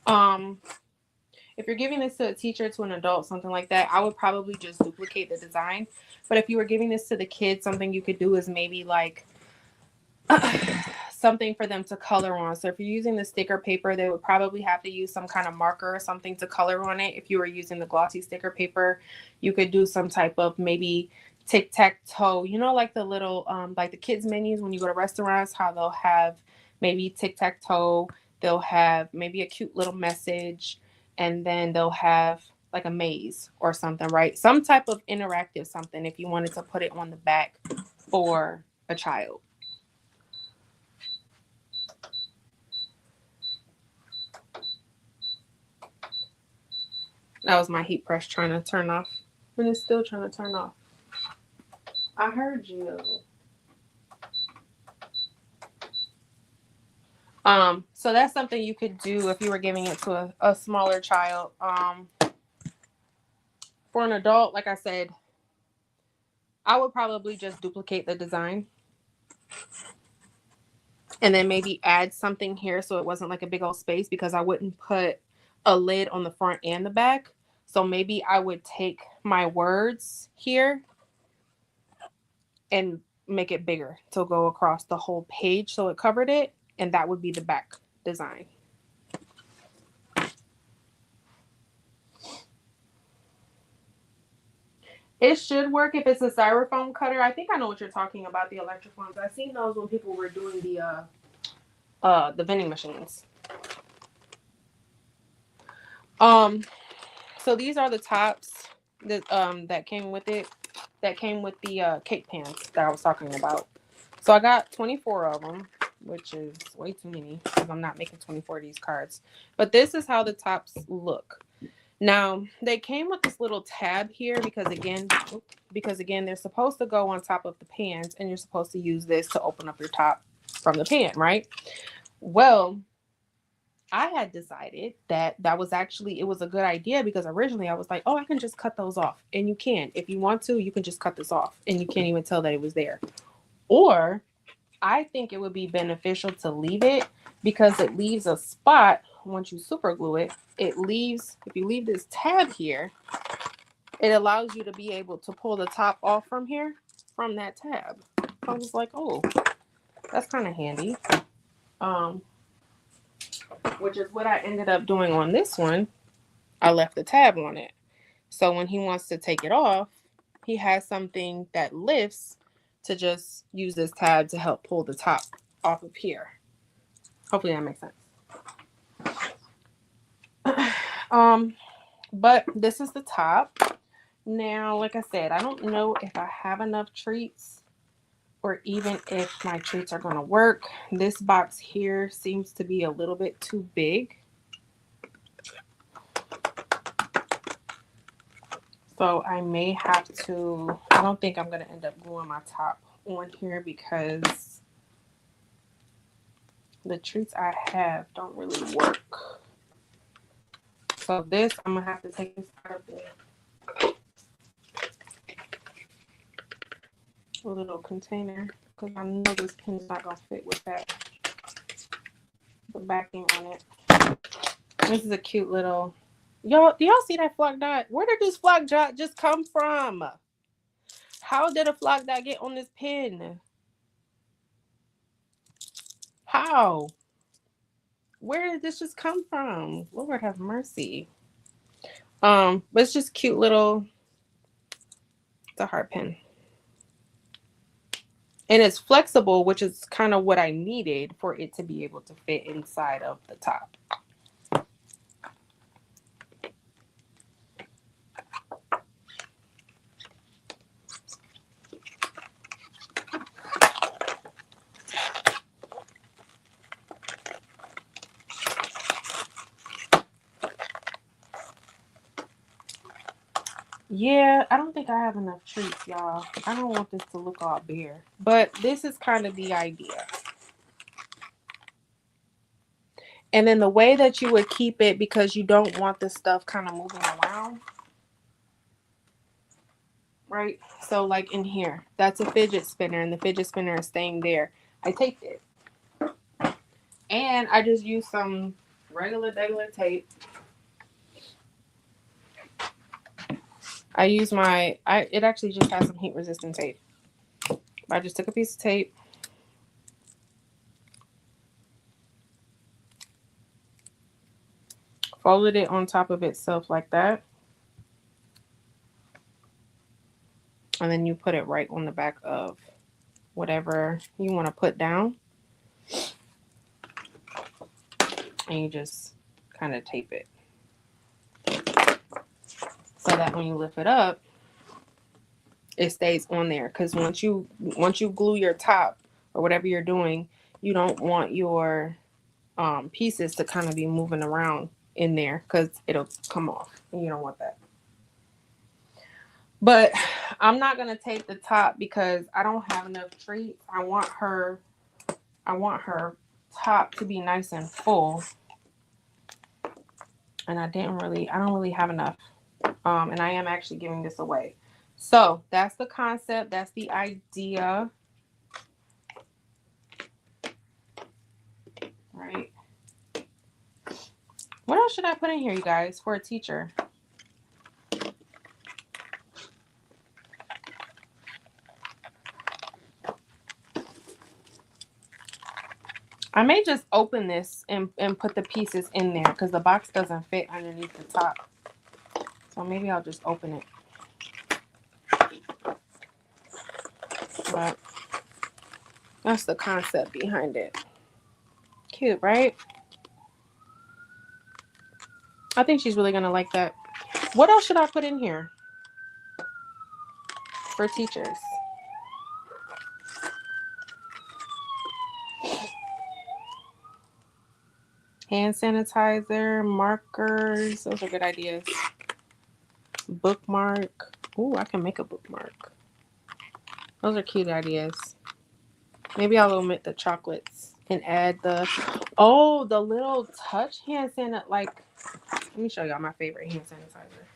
if you're giving this to a teacher, to an adult, something like that, I would probably just duplicate the design. But if you were giving this to the kids, something you could do is maybe like something for them to color on. So if you're using the sticker paper, they would probably have to use some kind of marker or something to color on it. If you were using the glossy sticker paper, you could do some type of maybe tic-tac-toe, you know, like the little like the kids menus when you go to restaurants, how they'll have maybe tic-tac-toe, they'll have maybe a cute little message, and then they'll have like a maze or something, right? Some type of interactive something if you wanted to put it on the back for a child. That was my heat press trying to turn off. And it's still trying to turn off. I heard you. So that's something you could do if you were giving it to a smaller child. For an adult, like I said, I would probably just duplicate the design and then maybe add something here so it wasn't like a big old space, because I wouldn't put a lid on the front and the back. So maybe I would take my words here and make it bigger to go across the whole page so it covered it, and that would be the back design. It should work if it's a styrofoam cutter. I think I know what you're talking about, the electric ones. I've seen those when people were doing the vending machines. So these are the tops that came with it. That came with the cake pans that I was talking about. So I got 24 of them, which is way too many because I'm not making 24 of these cards. But this is how the tops look. Now, they came with this little tab here because again, they're supposed to go on top of the pans, and you're supposed to use this to open up your top from the pan, right? Well, I had decided that it was a good idea, because originally I was like, oh, I can just cut those off. And you can. If you want to, you can just cut this off and you can't even tell that it was there. Or I think it would be beneficial to leave it, because it leaves a spot once you super glue it. If you leave this tab here, it allows you to be able to pull the top off from here, from that tab. I was like, oh, that's kind of handy. Which is what I ended up doing on this one. I left the tab on it. So when he wants to take it off, he has something that lifts to just use this tab to help pull the top off of here. Hopefully that makes sense. But this is the top. Now, like I said, I don't know if I have enough treats or even if my treats are going to work. This box here seems to be a little bit too big. So I may have to, I don't think I'm going to end up gluing my top on here, because the treats I have don't really work. So this, I'm going to have to take this out of the little container, because I know this pin's not going to fit with that, the backing on it. This is a cute little, y'all, do y'all see that flock dot? Where did this flock dot just come from? How did a flock dot get on this pin? How? Where did this just come from? Lord have mercy. But it's just cute little, it's a heart pin. And it's flexible, which is kind of what I needed for it to be able to fit inside of the top. Yeah, I don't think I have enough treats, y'all. I don't want this to look all bare. But this is kind of the idea. And then the way that you would keep it, because you don't want this stuff kind of moving around. Right? So like in here, that's a fidget spinner, and the fidget spinner is staying there. I taped it. And I just used some regular tape. I use it actually just has some heat resistant tape. I just took a piece of tape, folded it on top of itself like that, and then you put it right on the back of whatever you want to put down, and you just kind of tape it so that when you lift it up, it stays on there. Because once you glue your top or whatever you're doing, you don't want your pieces to kind of be moving around in there, because it'll come off, and you don't want that. But I'm not gonna take the top because I don't have enough treats. I want her top to be nice and full. And I don't really have enough. And I am actually giving this away. So that's the concept. That's the idea. Right. What else should I put in here, you guys, for a teacher? I may just open this and put the pieces in there because the box doesn't fit underneath the top. So maybe I'll just open it. But that's the concept behind it. Cute, right? I think she's really going to like that. What else should I put in here for teachers? Hand sanitizer, markers. Those are good ideas. Bookmark. Ooh, I can make a bookmark. Those are cute ideas. Maybe I'll omit the chocolates and add the little touch hand sanitizer. Like, let me show y'all my favorite hand sanitizer.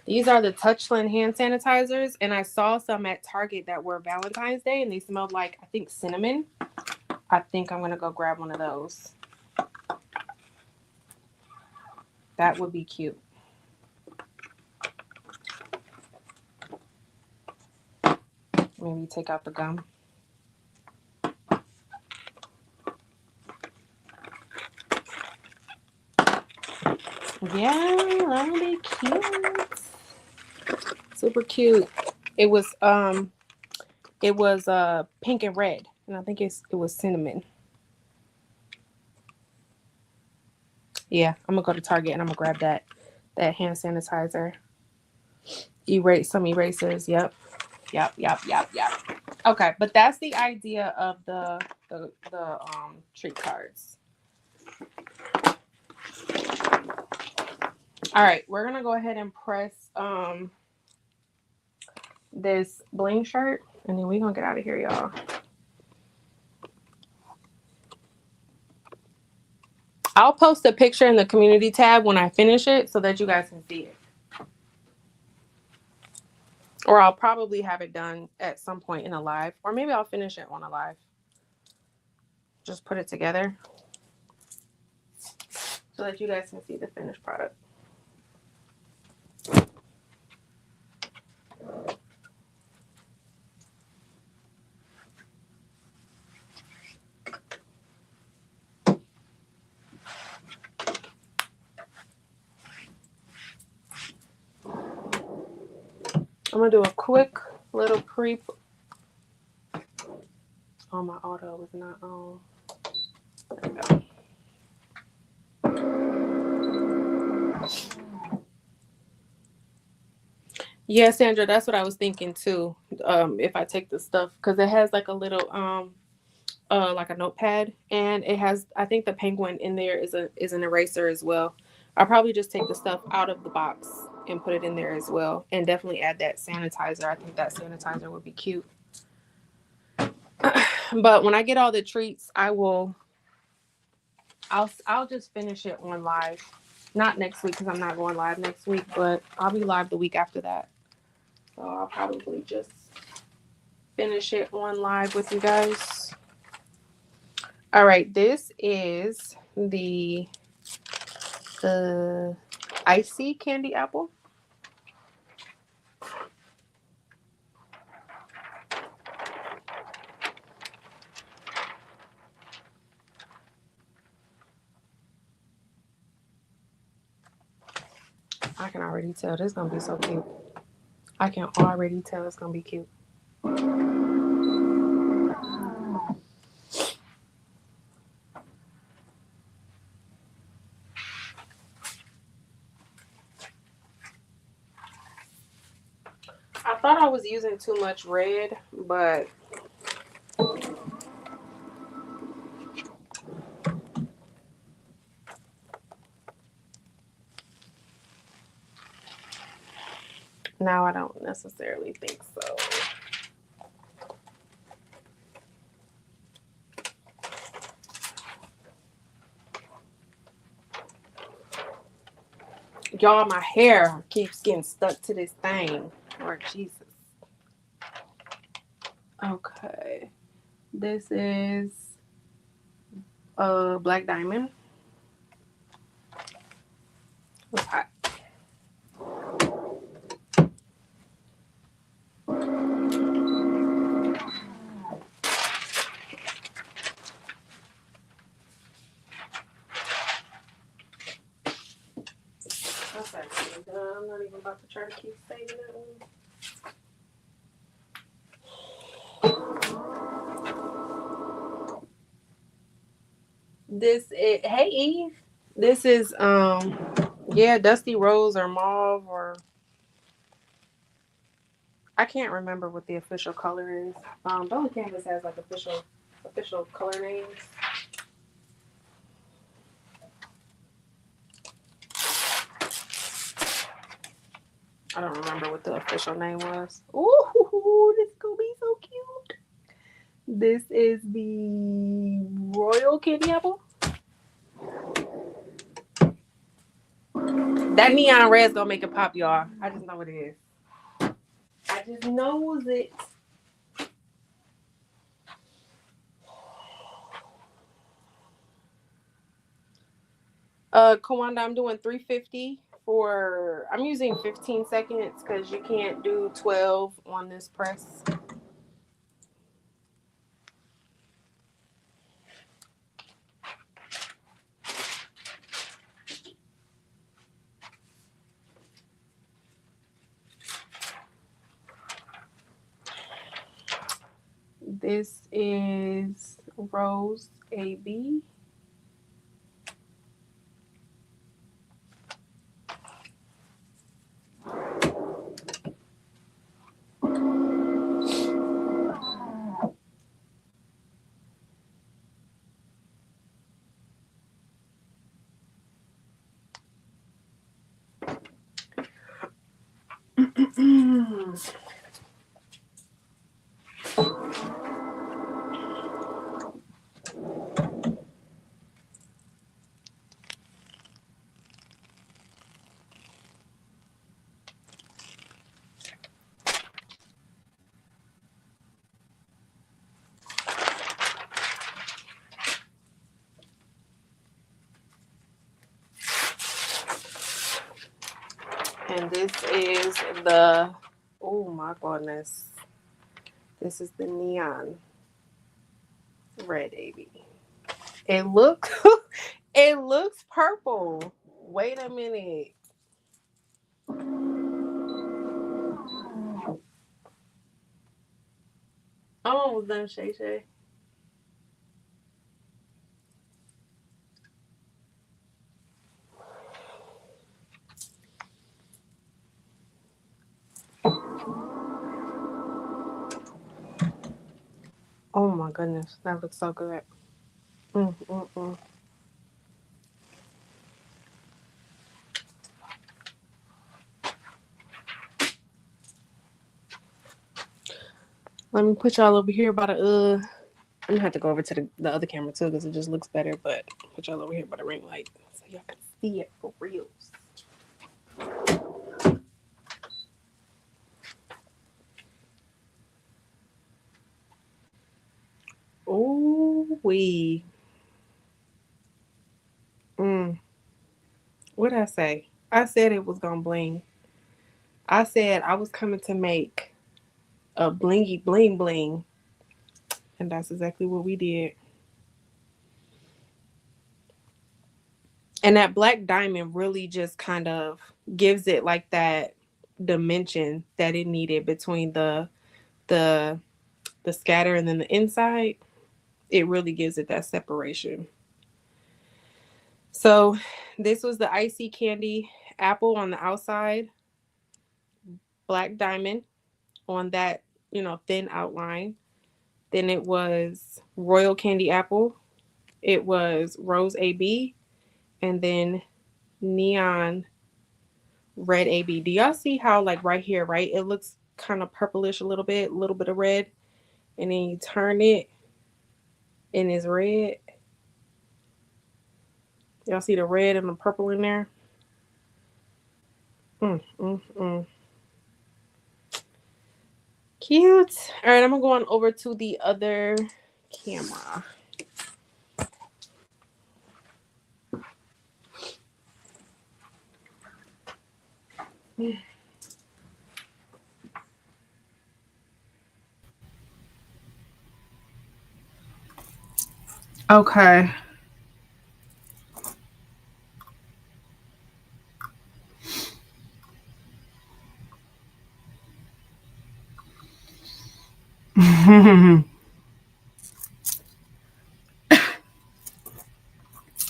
These are the Touchland hand sanitizers, and I saw some at Target that were Valentine's Day, and they smelled like, I think, cinnamon. I think I'm going to go grab one of those. That would be cute. Maybe take out the gum. Yeah, that would be cute. Super cute. It was pink and red, and I think it was cinnamon. Yeah, I'm gonna go to Target and I'm gonna grab that hand sanitizer. Erase some erasers. Yep. Okay, but that's the idea of the treat cards. All right, we're gonna go ahead and press this bling shirt, and then we're gonna get out of here, y'all. I'll post a picture in the community tab when I finish it so that you guys can see it. Or I'll probably have it done at some point in a live, or maybe I'll finish it on a live. Just put it together so that you guys can see the finished product. I'm gonna do a quick little pre. Oh, my auto was not on. There we go. Yeah, Sandra, that's what I was thinking too. If I take the stuff, because it has like a little like a notepad, and it has, I think the penguin in there is an eraser as well. I'll probably just take the stuff out of the box and put it in there as well, and definitely add that sanitizer. I think that sanitizer would be cute. But when I get all the treats, I'll just finish it on live. Not next week because I'm not going live next week, but I'll be live the week after that. So I'll probably just finish it on live with you guys. All right, this is the icy candy apple. I can already tell this is gonna be so cute. I can already tell it's gonna be cute. I thought I was using too much red, but Now I don't necessarily think so. Y'all, my hair keeps getting stuck to this thing. Lord Jesus. Okay. This is a black diamond. It's hot. That's actually done. I'm not even about to try to keep saving that one. This is, hey Eve. This is yeah, dusty rose or mauve, or I can't remember what the official color is. Only Canvas has like official color names. I don't remember what the official name was. Ooh, this is gonna be so cute. This is the Royal Candy Apple. That neon red's gonna make it pop, y'all. I just know it is. I just knows it. Kawanda, I'm doing 350 for. I'm using 15 seconds because you can't do 12 on this press. This is Rose AB. And this is the, oh my goodness. This is the neon red AB. It looks, it looks purple. Wait a minute. I'm almost done, Shay Shay. Oh my goodness, that looks so good. Mm, mm, mm. Let me put y'all over here by the I'm gonna have to go over to the other camera too because it just looks better. But put y'all over here by the ring light so y'all can see it for reals. Oh wee. What did I say? I said it was gonna bling. I said I was coming to make a blingy bling bling, and that's exactly what we did. And that black diamond really just kind of gives it like that dimension that it needed between the the scatter and then the inside. It really gives it that separation. So this was the icy candy apple on the outside, black diamond on that, thin outline. Then it was royal candy apple. It was rose AB, and then neon red AB. Do y'all see how like right here, right? It looks kind of purplish a little bit of red. And then you turn it and it's red. Y'all see the red and the purple in there? Mm. Cute. All right, I'm gonna go on over to the other camera. Okay.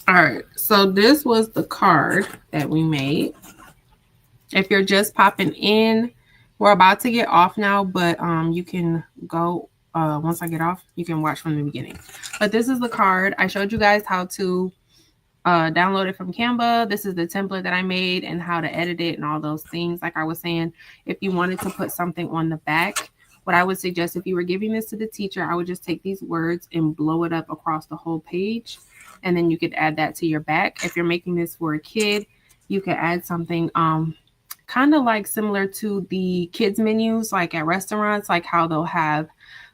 All right, so this was the card that we made. If you're just popping in, we're about to get off now, but you can go once I get off, you can watch from the beginning. But this is the card. I showed you guys how to download it from Canva. This is the template that I made and how to edit it and all those things. Like I was saying, if you wanted to put something on the back, what I would suggest if you were giving this to the teacher, I would just take these words and blow it up across the whole page. And then you could add that to your back. If you're making this for a kid, you could add something kind of like similar to the kids menus, like at restaurants, like how they'll have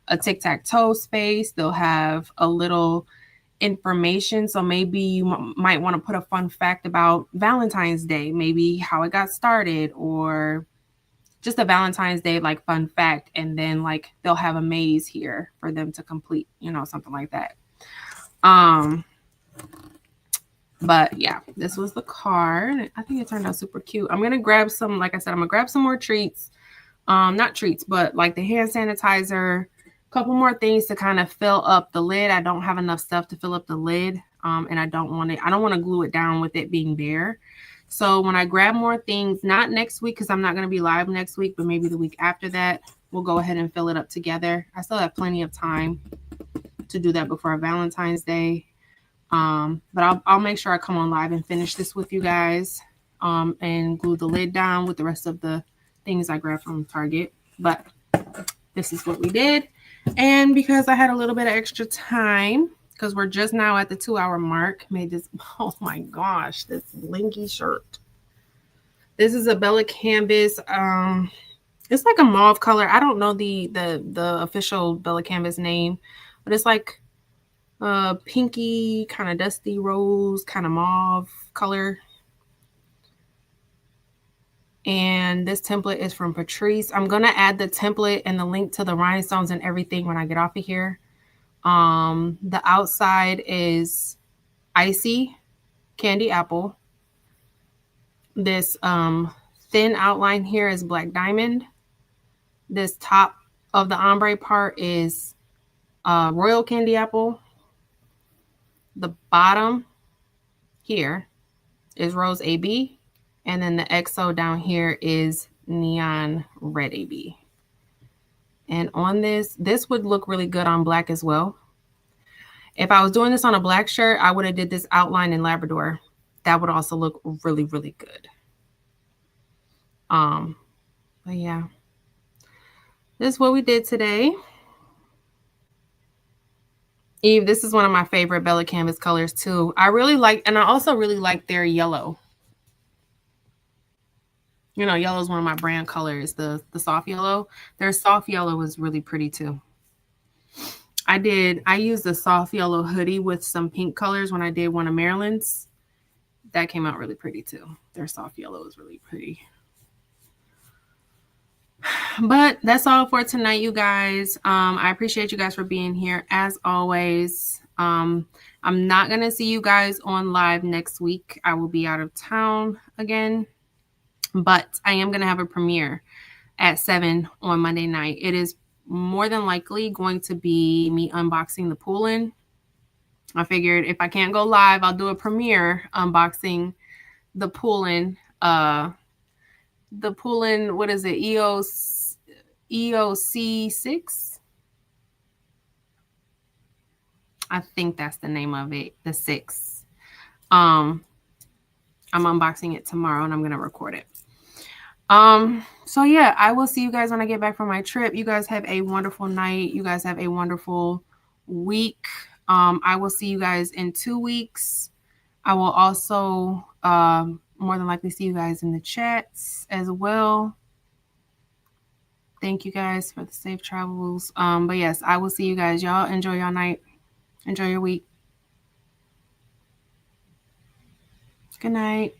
a tic-tac-toe space. They'll have a little information. So maybe you might want to put a fun fact about Valentine's Day, maybe how it got started, or just a Valentine's Day like fun fact. And then like they'll have a maze here for them to complete, you know, something like that. But yeah, this was the card. I think it turned out super cute. I'm gonna grab some, like I said, I'm gonna grab some more treats. Not treats, but like the hand sanitizer, a couple more things to kind of fill up the lid. I don't have enough stuff to fill up the lid. And I don't want to glue it down with it being bare. So when I grab more things, not next week, because I'm not going to be live next week, but maybe the week after that, we'll go ahead and fill it up together. I still have plenty of time to do that before Valentine's Day. But I'll make sure I come on live and finish this with you guys, and glue the lid down with the rest of the things I grabbed from Target. But this is what we did. And because I had a little bit of extra time, because we're just now at the 2-hour mark, made this, oh my gosh, this blinky shirt. This is a Bella Canvas. It's like a mauve color. I don't know the official Bella Canvas name, but it's like pinky, kind of dusty rose, kind of mauve color. And this template is from Patrice. I'm going to add the template and the link to the rhinestones and everything when I get off of here. The outside is icy candy apple. This thin outline here is black diamond. This top of the ombre part is royal candy apple. The bottom here is rose AB. And then the XO down here is neon red AB. And on this would look really good on black as well. If I was doing this on a black shirt, I would have did this outline in Labrador. That would also look really, really good. But yeah, this is what we did today. Eve, this is one of my favorite Bella Canvas colors too. I really like, and I also really like their yellow. You know, yellow is one of my brand colors, the soft yellow. Their soft yellow is really pretty too. I used a soft yellow hoodie with some pink colors when I did one of Maryland's. That came out really pretty too. Their soft yellow is really pretty. But that's all for tonight, you guys. I appreciate you guys for being here as always. I'm not going to see you guys on live next week. I will be out of town again, but I am going to have a premiere at 7 on Monday night. It is more than likely going to be me unboxing the pull-in. I figured if I can't go live, I'll do a premiere unboxing the pull-in. The pull-in, what is it? EOC6? I think that's the name of it, the 6. I'm unboxing it tomorrow and I'm going to record it. So yeah, I will see you guys when I get back from my trip. You guys have a wonderful night. You guys have a wonderful week. I will see you guys in 2 weeks. I will also more than likely see you guys in the chats as well. Thank you guys for the safe travels. But yes, I will see you guys. Y'all enjoy your night. Enjoy your week. Good night.